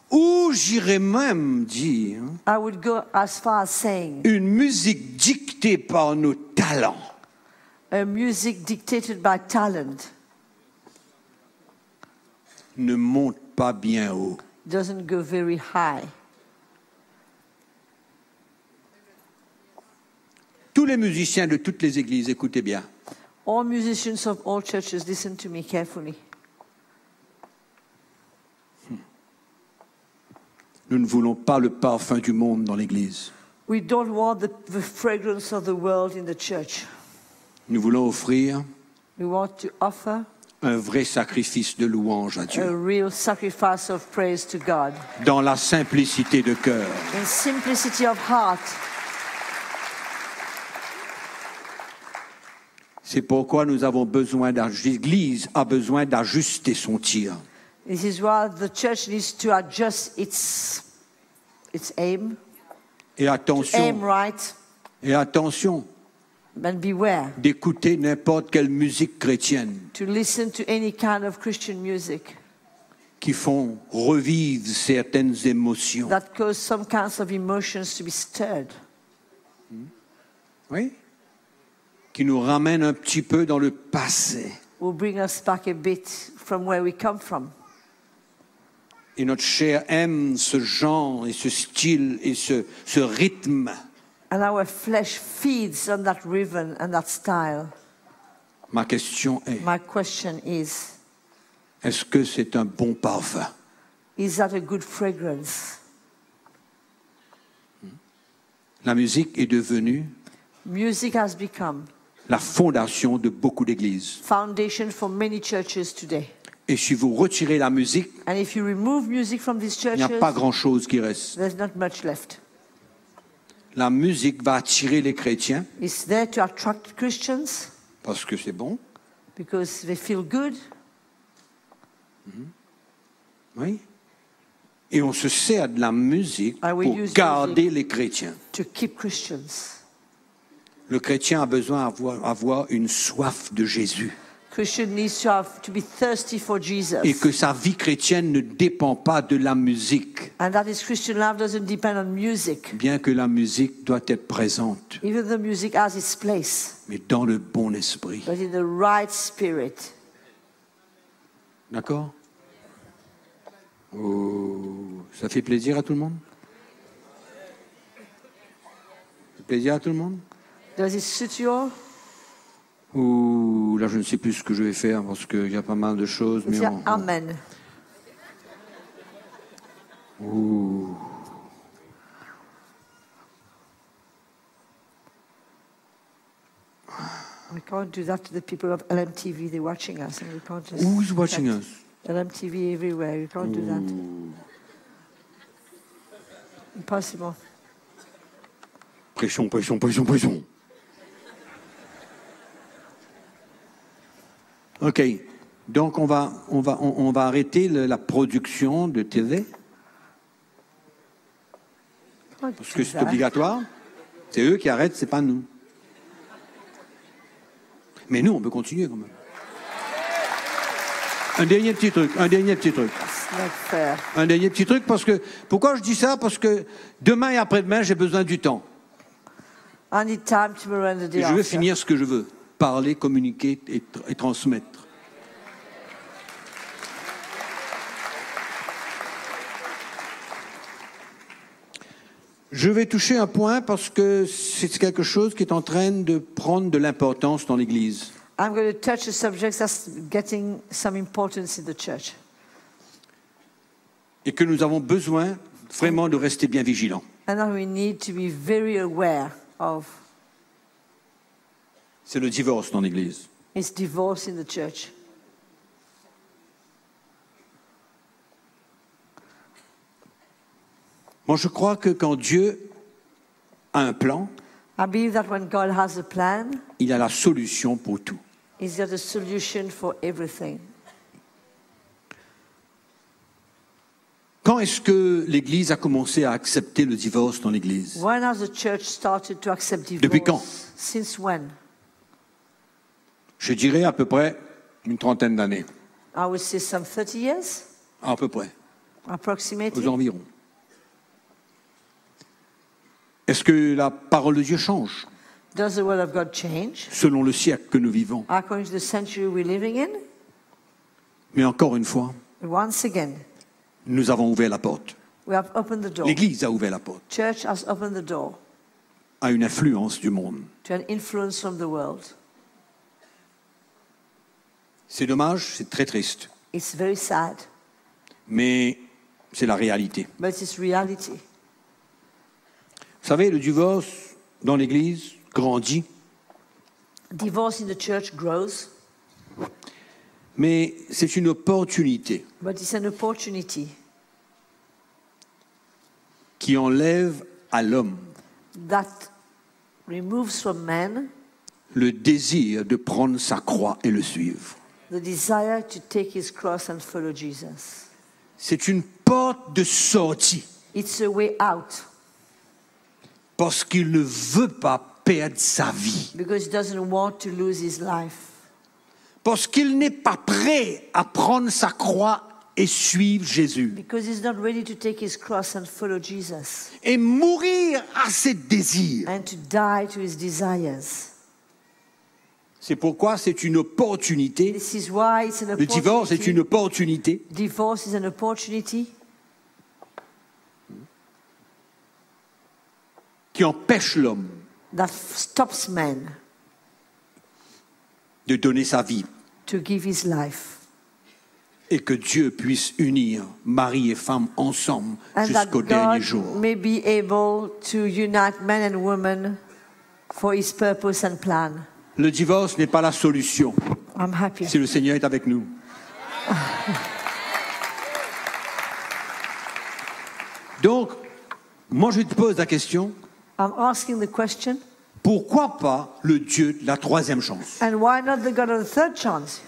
ou j'irais même dire I would go as far as saying une musique dictée par nos talents. a music dictated by talent Ne monte pas bien haut. doesn't go very high. Tous les musiciens de toutes les églises, écoutez bien. All musicians of all churches, listen to me carefully. Nous ne voulons pas le parfum du monde dans l'église. We don't want the fragrance of the world in the church. Nous voulons offrir We want to offer un vrai sacrifice de louange à a Dieu, real sacrifice of praise to God dans la simplicité de cœur. in simplicity of heart. C'est pourquoi nous avons besoin l'Église a besoin d'ajuster son tir. This is why the church needs to adjust its aim, Et aim attention, right, and beware d'écouter n'importe quelle musique chrétienne to listen to any kind of Christian music qui font revivre certaines émotions. that cause some kinds of emotions to be stirred, Oui? Qui nous ramène un petit peu dans le passé. will bring us back a bit from where we come from. Et notre chair aime ce genre et ce style et ce rythme And our flesh feeds on that rhythm and that style. Ma question est, My question is est-ce que c'est un bon parfum? that a good fragrance? La musique est devenue Music has become la fondation de beaucoup d'églises. foundation for many churches today. Et si vous retirez la musique, And if you remove music from these il n'y a churches, pas grand-chose qui reste. there's not much left. La musique va attirer les chrétiens It's there to attract Christians parce que c'est bon, because they feel good. oui. Et on se sert de la musique And we pour use garder les chrétiens. To keep Christians. Le chrétien a besoin d'avoir une soif de Jésus. Christian needs to be thirsty for Jesus. Et que sa vie chrétienne ne dépend pas de la musique. And that his Christian life doesn't depend on music. Bien que la musique doit être présente, Even the music has its place, mais dans le bon esprit. but in the right spirit. D'accord? Oh, ça fait plaisir à tout le monde? Ça fait plaisir à tout le monde? Does it suit you all? Ouh, là je ne sais plus ce que je vais faire parce qu'il y a pas mal de choses. Mais Say amen. Ouh. We can't do that to the people of LMTV. They're watching us, and we can't just. Who's watching us? LMTV everywhere. We can't do that. Impossible. Pression, pression, pression, pression. Ok, donc on va arrêter la production de TV Can't parce do que c'est that. obligatoire. C'est eux qui arrêtent, c'est pas nous. Mais nous, on peut continuer quand même. Un dernier petit truc. It's not fair. Un dernier petit truc parce que pourquoi je dis ça? Parce que demain et après-demain, j'ai besoin du temps. I need time to run the day Et je veux after. finir ce que je veux. Parler, communiquer et transmettre. Je vais toucher un point parce que c'est quelque chose qui est en train de prendre de l'importance dans l'Église. I'm going to touch a subject that's getting some importance in the church. Et que nous avons besoin vraiment de rester bien vigilants. And that we need to be very aware of. C'est le divorce dans l'Église. It's divorce in the church. Moi, je crois que quand Dieu a un plan, I believe that when God has a plan, il a la solution pour tout. He's got a solution for everything. Quand est-ce que l'Église a commencé à accepter le divorce dans l'Église? When has the church started to accept divorce? Depuis quand? Since when? Je dirais à peu près une trentaine d'années. I would say some 30 years, À peu près, approximately. aux environs. Est-ce que la parole de Dieu change Does the word of God change selon le siècle que nous vivons? according to the century we're living in? Mais encore une fois, Once again, nous avons ouvert la porte. we have opened the door. L'Église a ouvert la porte Church has opened the door à une influence du monde. to an influence from the world. C'est dommage, c'est très triste, It's very sad, mais c'est la réalité. but it's reality. Vous savez, le divorce dans l'Église grandit, Divorce in the church grows, mais c'est une opportunité but it's an opportunity qui enlève à l'homme that removes from man le désir de prendre sa croix et le suivre. the desire to take his cross and follow Jesus. C'est une porte de sortie It's a way out parce qu'il ne veut pas perdre sa vie, because he doesn't want to lose his life. parce qu'il n'est pas prêt à prendre sa croix et suivre Jésus Because he's not ready to take his cross and follow Jesus et mourir à ses désirs. and to die to his desires. C'est pourquoi c'est une opportunité. This is why it's an Le divorce est opportunity. une opportunité Divorce is an opportunity qui empêche l'homme that stops man de donner sa vie to give his life. et que Dieu puisse unir mari et femme ensemble And that jusqu'au dernier God jour. may be able to unite men and women for his purpose and plan. Le divorce n'est pas la solution I'm happy. si le Seigneur est avec nous. Donc, moi je te pose la question, I'm asking the question, pourquoi pas le Dieu de la troisième chance? and why not the God of the third chance?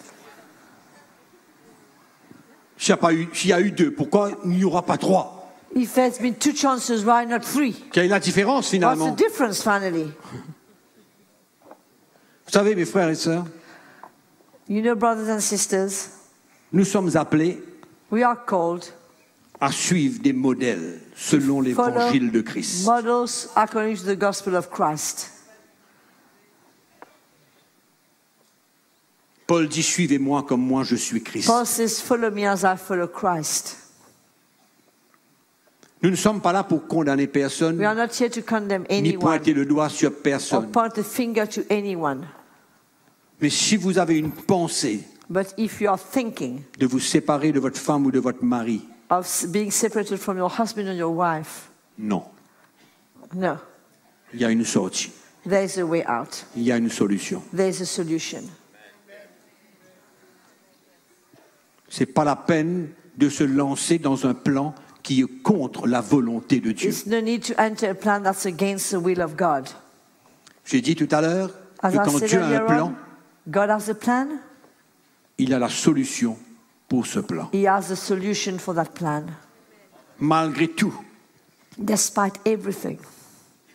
S'il y a eu deux, pourquoi il n'y aura pas trois? If there's been two chances, why not three? Quelle est la différence What's finalement? the difference finally? Vous savez mes frères et sœurs, You know, brothers and sisters, nous sommes appelés we are called à suivre des modèles selon l'évangile de Christ. models according to the gospel of Christ. Paul dit, suivez-moi comme moi je suis Christ. Paul says, follow me as I follow Christ. Nous ne sommes pas là pour condamner personne, We are not here to condemn ni anyone pointer le doigt sur or personne. point the finger to anyone. Mais si vous avez une pensée But if you are thinking de vous séparer de votre femme ou de votre mari, of being separated from your husband and your wife, non. no, Il y a une sortie. there is a way out. Il y a une solution. There is a solution. C'est pas la peine de se lancer dans un plan qui est contre la volonté de Dieu. There's no need to enter a plan that's against the will of God. J'ai dit tout à l'heure As que I quand said Dieu a un earlier plan, on, God has a plan. il a la solution pour ce plan. He has a solution for that plan. Malgré tout, Despite everything,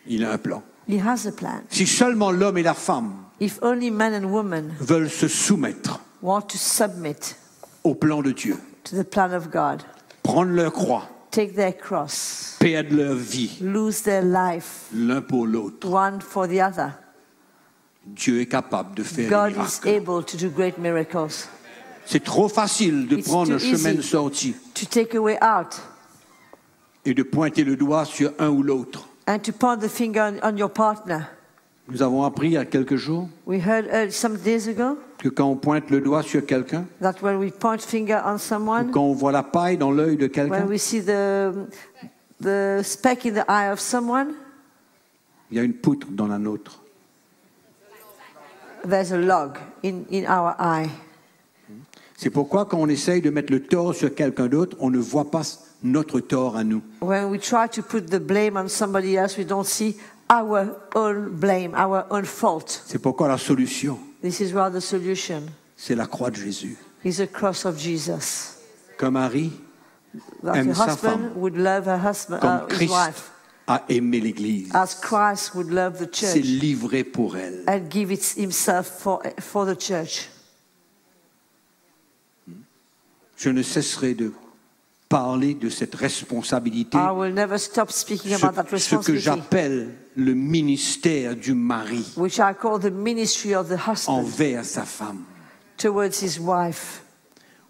il a un plan. He has a plan. Si seulement l'homme et la femme If only men and women veulent se soumettre want to submit au plan de Dieu, to the plan of God, prendre leur croix, take their cross, perdre leur vie lose their life, l'un pour l'autre, one for the other, Dieu est capable de faire des God is miracles. able to do great miracles. C'est trop facile de It's prendre too un chemin easy. de sortie To take a way out et de pointer le doigt sur un ou l'autre. and to point the finger on your partner. Nous avons appris il y a quelques jours We heard some days ago que quand on pointe le doigt sur quelqu'un, that when we point finger on ou someone, quand on voit la paille dans l'œil de when quelqu'un, we see the speck in the eye of someone, il y a une poutre dans la nôtre. there's a log in our eye. C'est pourquoi quand on essaye de mettre le tort sur quelqu'un d'autre, on ne voit pas notre tort à nous. When we try to put the blame on somebody else, we don't see our own blame, our own fault. C'est pourquoi la solution, This is where the solution c'est la croix de Jésus. is the cross of Jesus. Qu'un mari, That Aime a sa husband femme would love her husband, comme his Christ wife, a aimé l'Église, as Christ would love the s'est church livré pour elle. and give himself for the church. Je ne cesserai de parler de cette responsabilité, I will never stop speaking about that ce que responsibility, j'appelle le ministère du mari which I call the ministry of the husband envers sa femme. towards his wife.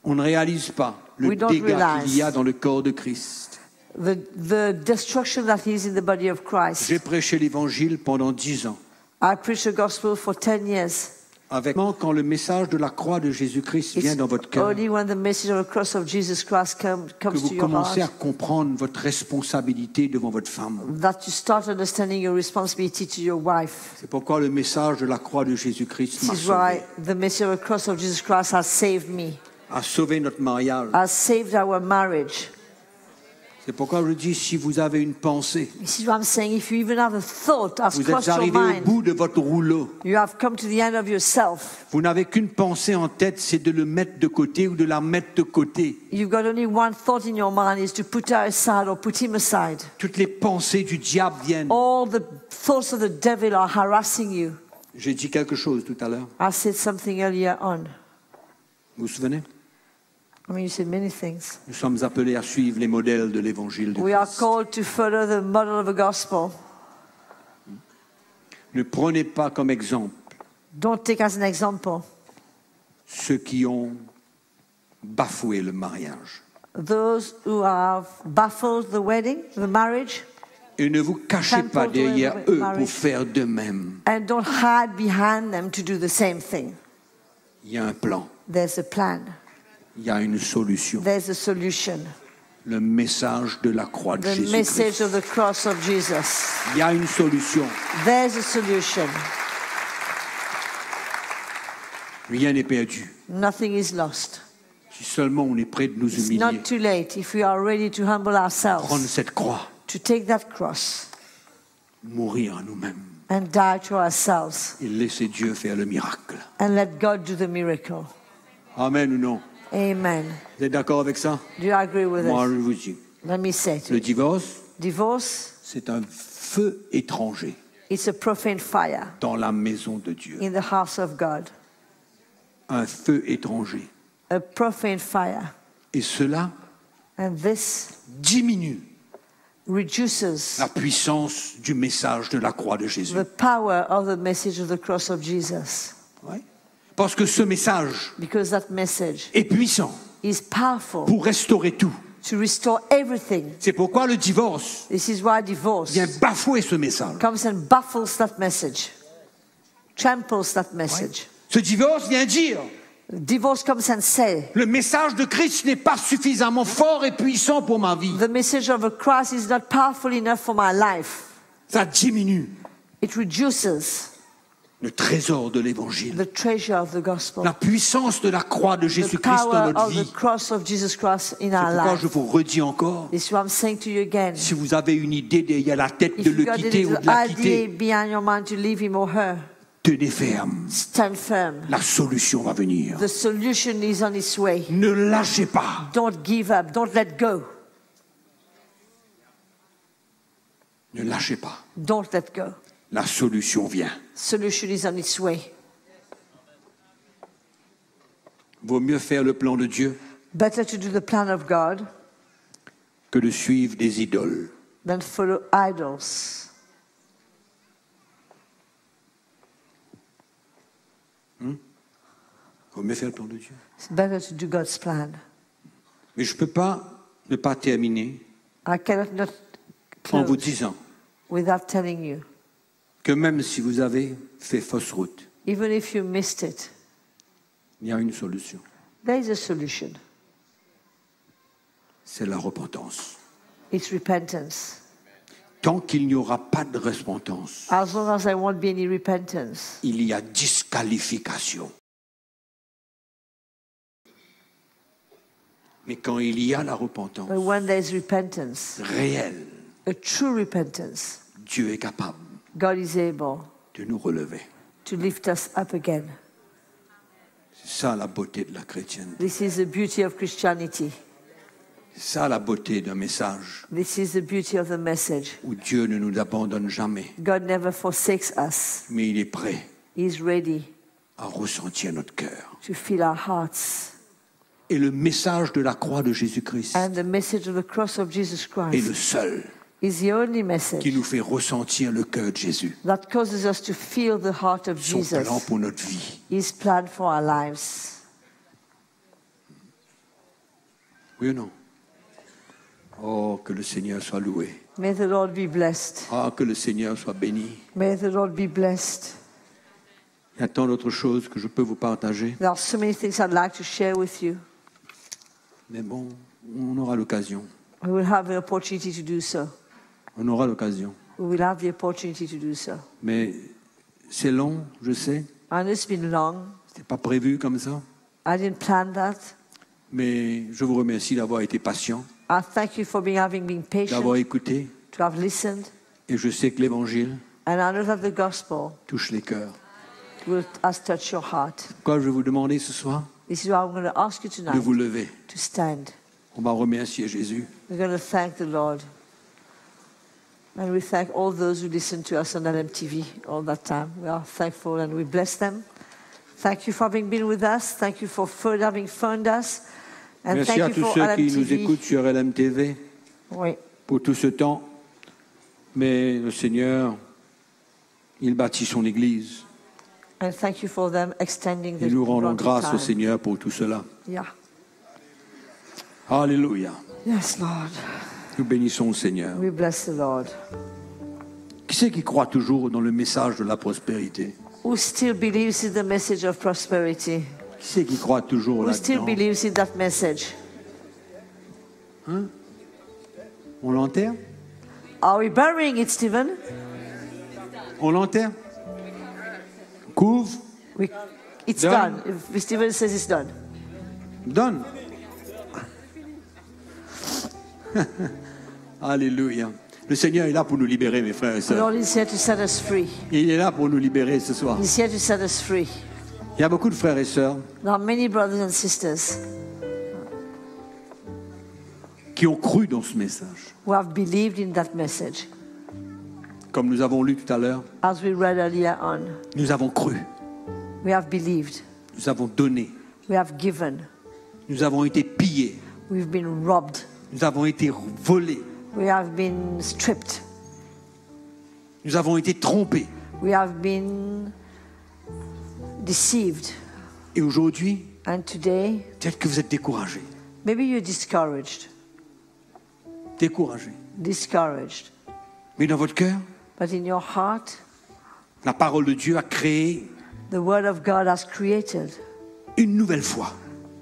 On ne réalise pas le We don't dégât qu'il y a realize dans le corps de Christ. The destruction that is in the body of Christ. J'ai prêché l'évangile pendant 10 ans. I preached the gospel for 10 years. Quand le message de la croix de Jésus-Christ vient It's dans votre cœur, only when the message of the cross of Jesus Christ que comes vous to your commencez à heart comprendre votre responsabilité devant votre femme. that you start understanding your responsibility to your wife. C'est pourquoi le message de la croix de Jésus-Christ This m'a is why sauvé, the message of the cross of Jesus Christ has saved me, a sauvé notre mariage. has saved our marriage. C'est pourquoi je dis, si vous avez une pensée, This is what I'm saying. If you even have a thought has vous crossed êtes your arrivé au mind, bout de votre rouleau, you have come to the end of yourself. vous n'avez qu'une pensée en tête, c'est de le mettre de côté ou de la mettre de côté. You've got only one thought in your mind is to put her aside or put him aside. Toutes les pensées du diable viennent. All the thoughts of the devil are harassing you. J'ai dit quelque chose tout à l'heure. I said something earlier on. Vous vous souvenez? I mean, you said many things. Nous sommes appelés à suivre les modèles de l'évangile de We are Christ. called to follow the model of the gospel. Ne prenez pas comme exemple Don't take as an example ceux qui ont bafoué le mariage. those who have baffled the wedding, the marriage. Et ne vous cachez Temple pas to derrière every eux pour marriage. faire de même. And don't hide behind them to do the same thing. Il y a un plan, There's a plan. il y a une solution. There's a solution. Le message de la croix de The Jésus-Christ. message of the cross of Jesus. Il y a une solution. There's a solution. Rien n'est perdu. Nothing is lost. Si seulement on est prêt de nous It's humilier, not too late if we are ready to humble prendre ourselves, cette croix, to take that cross mourir à nous-mêmes and die to ourselves et laisser Dieu faire le miracle. and let God do the miracle. Amen ou non? Amen. Vous êtes d'accord avec ça? Do you agree with Moi, it? je vous dis, Let me say to le you. divorce, Divorce, c'est un feu étranger it's a profane fire dans la maison de Dieu. in the house of God. Un feu étranger. A profane fire. Et cela And this diminue reduces la puissance du message de la croix de Jésus. the power of the message of the cross of Jesus. Ouais. Parce que ce message Because that message est puissant is powerful pour restaurer tout. to restore everything. C'est pourquoi le divorce This is why divorce vient bafouer ce message. comes and baffles that message, tramples that message. Ce divorce vient dire Divorce comes and says, le message de Christ n'est pas suffisamment fort et puissant pour ma vie. the message of a Christ is not powerful enough for my life. Ça diminue It reduces le trésor de l'évangile. the treasure of the gospel, La puissance de la croix de the Jésus-Christ dans power notre of the vie. cross of Jesus Christ in C'est our pourquoi life. je vous redis encore, This is what I'm saying to you again. si vous avez une idée derrière la tête If de you le got quitter ou the de la idea quitter, behind your mind to leave him or her, tenez ferme. stand firm. La solution va venir. The solution is on its way. Ne lâchez pas. Don't give up. Don't let go. Ne lâchez pas. Don't let go. La solution vient. Solution is on its way. Vaut mieux faire le plan de Dieu Better to do the plan of God que de suivre des idoles. than follow idols. Vaut mieux faire le plan de Dieu. It's better to do God's plan. Mais je ne peux pas ne pas terminer I cannot not en vous close disant without telling you, que même si vous avez fait fausse route, even if you missed it, il y a une solution. there is a solution. C'est la repentance. It's repentance. Tant qu'il n'y aura pas de repentance, As long as there won't be any repentance, il y a disqualification. Mais quand il y a la repentance but when there's repentance, réelle, a true repentance, Dieu est capable God is able de nous relever. to lift us up again. C'est ça la beauté de la chrétienté. This is the beauty of Christianity. C'est ça la beauté d'un message This is the beauty of the message. où Dieu ne nous abandonne jamais, God never forsakes us. mais il est prêt He's ready à ressentir notre cœur. to fill our hearts. Et le message de la croix de Jésus-Christ And the message of the cross of Jesus est le Christ seul is the only qui message nous fait ressentir le cœur de Jésus. that causes us to feel the heart of Son plan Jesus, pour notre vie. His plan for our lives. Oui ou non? Oh, que le Seigneur soit loué. May the Lord be blessed. Ah, que le Seigneur soit béni. May the Lord be blessed. Il y a tant d'autres choses que je peux vous partager. There are so many things I'd like to share with you. Mais bon, on aura l'occasion. We will have the opportunity to do so. On aura l'occasion. We will have the opportunity to do so. Mais c'est long, je sais. I know it's been long. C'était pas prévu comme ça. I didn't plan that. Mais je vous remercie d'avoir été patient, I thank you for having been d'avoir patient, écouté. to have listened. Et je sais que l'évangile And I know that the gospel touche les cœurs. has touched your heart. Quoi, je vais vous demander ce soir This is why I'm going to ask you de tonight vous lever. to stand. On va remercier Jésus. We're going to thank the Lord. And we thank all those who listen to us on LMTV all that time. We are thankful and we bless them. Thank you for having been with us. Thank you for having phoned us. And Merci à thank you tous for ceux qui nous LMTV. écoutent sur LMTV Oui. pour tout ce temps. Mais le Seigneur, il bâtit son Église. And thank you for them extending the Et nous rendons granted grâce au time. Seigneur pour tout cela. Yeah. Alléluia. Yes, Lord. Nous bénissons le Seigneur. We bless the Lord. Qui c'est qui croit toujours dans le message de la prospérité? Who still believes in the message of prosperity? Qui c'est qui croit toujours Who still là-dedans? believes in that message? On l'enterre? Are we burying it, Stephen? On l'enterre? Couvre? It's Done. done. If Stephen says it's done. Donne. Alléluia. Le Seigneur est là pour nous libérer, mes frères et The sœurs. Lord is here to set us free. Il est là pour nous libérer ce soir. He's here to set us free. Il y a beaucoup de frères et sœurs There are many brothers and sisters qui ont cru dans ce message. who have believed in that message. Comme nous avons lu tout à l'heure, As we read earlier on, nous avons cru, we have believed, nous avons donné, we have given, nous avons été pillés, we've been robbed, nous avons été volés, we have been stripped, nous avons été trompés. we have been deceived. Et aujourd'hui, And today, peut-être que vous êtes découragés. maybe you're discouraged, Découragés. discouraged. Mais dans votre cœur, But in your heart, la parole de Dieu a créé the Word of God has created une nouvelle foi,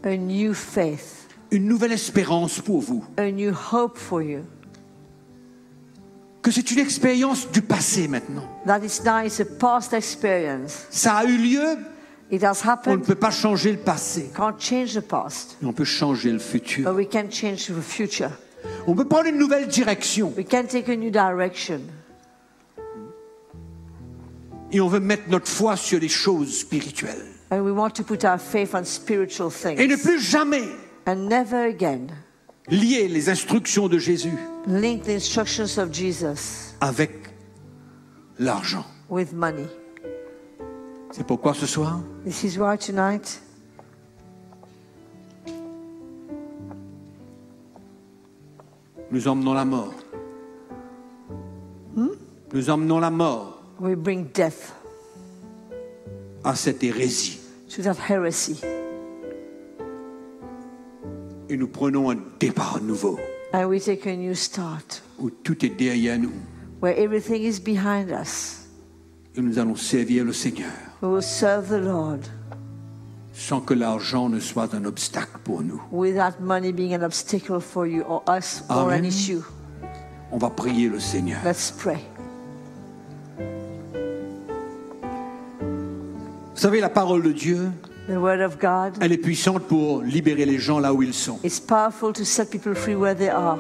a new faith, une nouvelle espérance pour vous. a new hope for you. Que c'est une expérience du passé maintenant. That is now it's a past experience. Ça a eu lieu, It has on ne happened. peut pas changer le passé, Can't change the past, mais on peut changer le futur. but we can change the future. On peut prendre une nouvelle direction We can take a new direction. et on veut mettre notre foi sur les choses spirituelles. And we want to put our faith on spiritual Et ne things. plus jamais And never again lier les instructions de Jésus link the instructions of Jesus avec l'argent. with money. C'est pourquoi ce soir, This is why tonight nous emmenons la mort. Nous emmenons la mort we bring death à cette hérésie. to that heresy. Et nous prenons un départ nouveau And we take a new start où tout est derrière nous. where everything is behind us. Et nous allons servir le Seigneur We will serve the Lord sans que l'argent ne soit un obstacle pour nous. without money being an obstacle for you or us or an Amen. issue. On va prier le Seigneur. Let's pray. Vous savez, la parole de Dieu, The Word of God elle est puissante pour libérer les gens là où ils sont. is powerful to set people free where they are,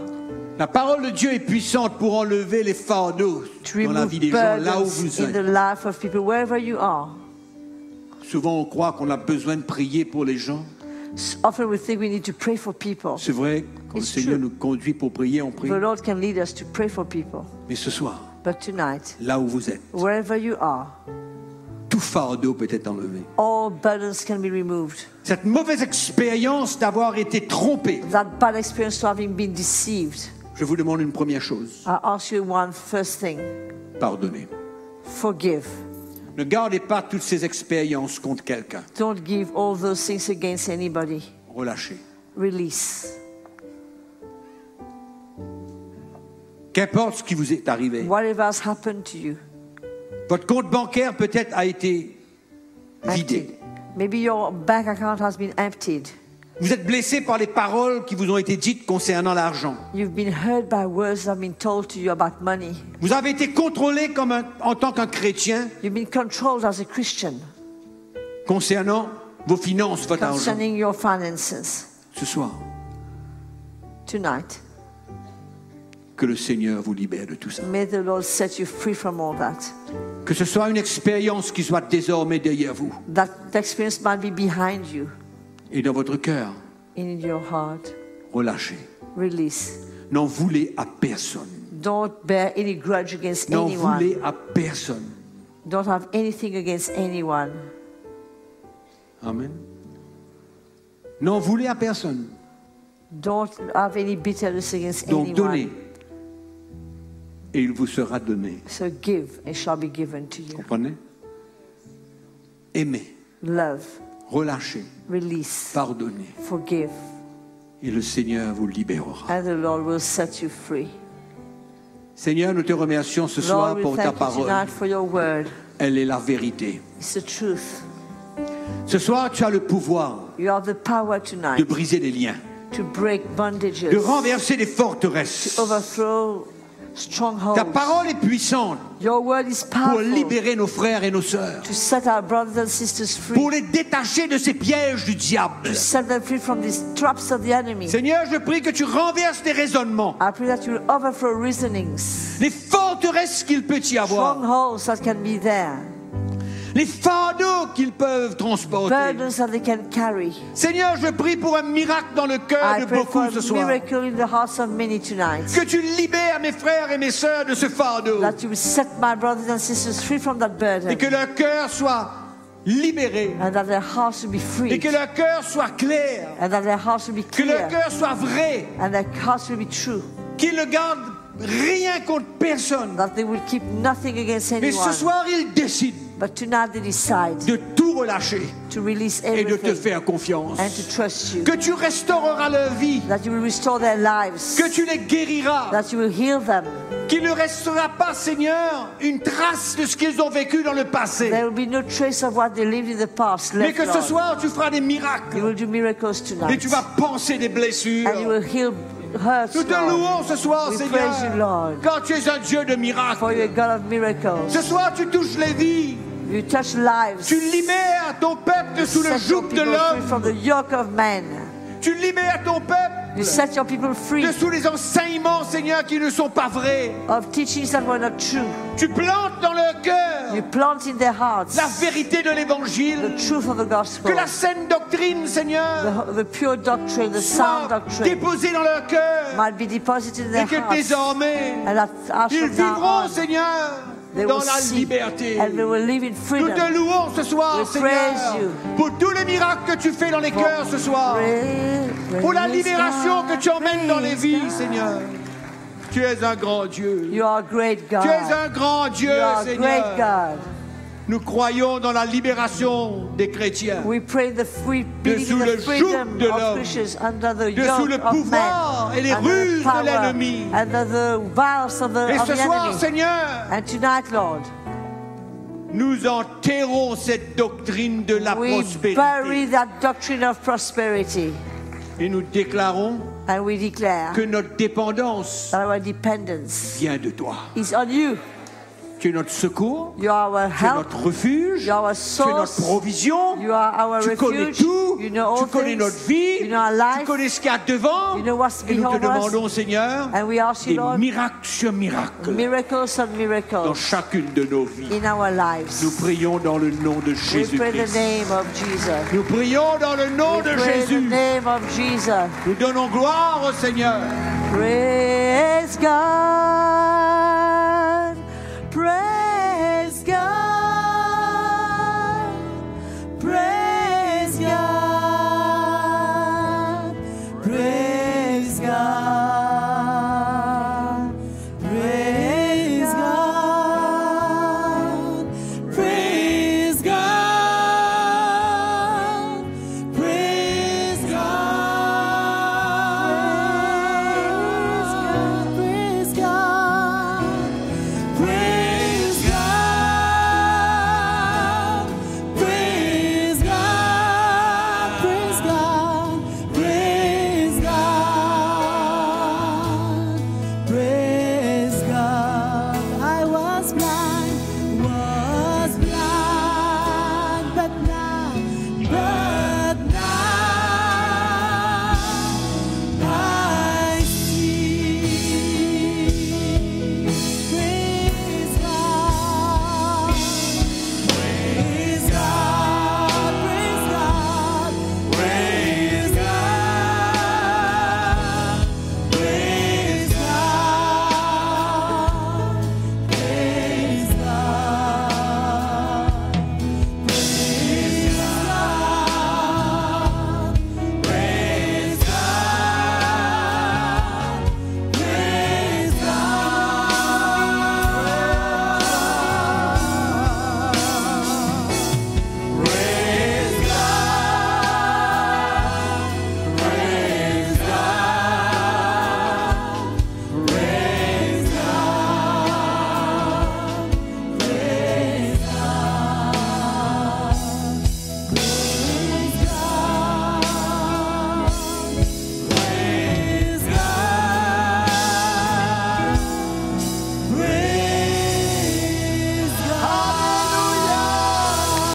La parole de Dieu est puissante pour enlever les fardeaux to dans la vie remove des gens là où burdens vous in the êtes. life of people wherever you are. Souvent, on croit qu'on a besoin de prier pour les gens. Often we think we need to pray for people. C'est vrai, quand le It's Seigneur true. nous conduit pour prier, on prie. The Lord can lead us to pray for people. Mais ce soir, But tonight, là où vous êtes, wherever you are, tout fardeau peut être enlevé. all burdens can be removed. Cette mauvaise expérience d'avoir été trompé, That bad experience to having been deceived, je vous demande une première chose, I ask you one first thing. pardonnez. Forgive. Ne gardez pas toutes ces expériences contre quelqu'un. Don't give all those things against anybody. Relâchez. Release. Qu'importe ce qui vous est arrivé. Whatever has happened to you, Votre compte bancaire peut-être a été vidé. emptied. Maybe your bank account has been emptied. Vous êtes blessé par les paroles qui vous ont été dites concernant l'argent. You've been hurt by words that have been told to you about money. Vous avez été contrôlé en tant qu'un chrétien You've been controlled as a Christian concernant vos finances, votre argent. concerning your finances. Ce soir, Tonight, que le Seigneur vous libère de tout ça. may the Lord set you free from all that. Que ce soit une expérience qui soit désormais derrière vous That the experience might be behind you, et dans votre cœur. in your heart. Relâchez. Release. N'en voulez à personne. Don't bear any grudge against N'en anyone. voulez à personne. Don't have anything against anyone. Amen. N'en voulez à personne. Don't have any bitterness against Donc anyone. donnez. Et il vous sera donné. So give, and it shall be given to you. Comprenez? Aimez. Love, Relâchez. release, Pardonnez. forgive. et le Seigneur vous libérera. and the Lord will set you free. Seigneur, nous te remercions ce soir Lord, we pour ta thank you parole. tonight for your word. Elle est la vérité. It's the truth. Ce soir, tu as le pouvoir You have the power de tonight briser les liens, to break bondages, de renverser les forteresses. overthrow strongholds. Ta parole est puissante Your word is pour powerful libérer nos frères et nos sœurs, to set our brothers and sisters free, pour les détacher de ces pièges du diable. to set them free from these traps of the enemy. Seigneur, je prie que tu renverses les raisonnements, I pray that you will overthrow reasonings, les forteresses qu'il peut y avoir, strongholds that can be there, les fardeaux qu'ils peuvent transporter. burdens that they can carry. Seigneur, je prie pour un miracle dans le cœur I de pray for beaucoup ce a soir. miracle in the hearts of many tonight. Que tu libères mes frères et mes sœurs de ce fardeau That you will set my brothers and sisters free from that burden, et que leur cœur soit libéré and that their hearts will be et free, que leur cœur soit clair, and that their hearts will be que leur clear, cœur soit vrai, and their hearts will be true, qu'ils ne gardent rien contre personne. that they will keep nothing against Mais ce anyone. soir, ils décident But tonight they decide de tout relâcher to release et de te everything faire confiance. and to trust you. Que tu restaureras leur vie, That you will restore their lives. que tu les guériras, That you will heal them. qu'il ne restera pas, Seigneur, une trace de ce qu'ils ont vécu dans le passé. There will be no trace of what they lived in the past Mais left, que ce Lord. soir, tu feras des You miracles will do miracles et tonight. tu vas penser des blessures. And you will heal hurts, Nous te Lord. louons ce soir, We Seigneur, praise you, Lord. car tu es un Dieu de For miracles. you're a God of miracles. Ce soir, tu touches les vies. You touch lives. Tu libères ton peuple de sous le Set your joug de people free l'homme. from the yoke of man. Tu libères ton You peuple set your people free de sous les enseignements, Seigneur, qui ne sont pas vrais. of teachings that were not true. Tu plantes dans leur cœur You plant in their hearts la vérité de the l'évangile. truth of the gospel, Que la saine doctrine, Seigneur, the pure doctrine, the sound soit doctrine déposée dans leur cœur. might be deposited in Et their que hearts. désormais, And that as ils from now vivront, on, Seigneur, they dans will la see liberté. and they will live in Nous freedom. te louons ce soir, We Seigneur, praise you. pour tous les miracles que tu fais dans les cœurs ce soir, pour la libération que tu emmènes dans les vies, Seigneur. Tu es un grand Dieu. You are a great God. Tu es un grand Dieu, You are a great Seigneur. God. Nous croyons dans la libération des chrétiens, We pray the free, believe sous in le the freedom joug de of l'homme, Christians under the sous le yoke of pouvoir man, et les under the ruses de power, l'ennemi. under the wiles of Et the ce soir, enemy. Seigneur, And tonight, Lord, nous enterrons cette doctrine de la we prospérité. bury that doctrine of prosperity, Et nous déclarons and we declare que notre dépendance that our dependence vient de toi. is on you. Tu es notre secours, You are our tu es help. notre refuge, You are our tu es notre source. provision, You are our tu connais refuge. tout, You know all tu connais things. notre vie, You know our tu life. connais ce qu'il y a devant. You know what's Et nous te behind us. demandons, Seigneur, And we ask des you, Lord, miracles sur miracles miracles and dans miracles chacune de nos vies. in our lives. Nous prions dans le nom de We pray the Jésus-Christ. name of Jesus. Nous prions dans le nom We de pray the Jésus. name of Jesus. Nous donnons gloire au Seigneur. Praise God.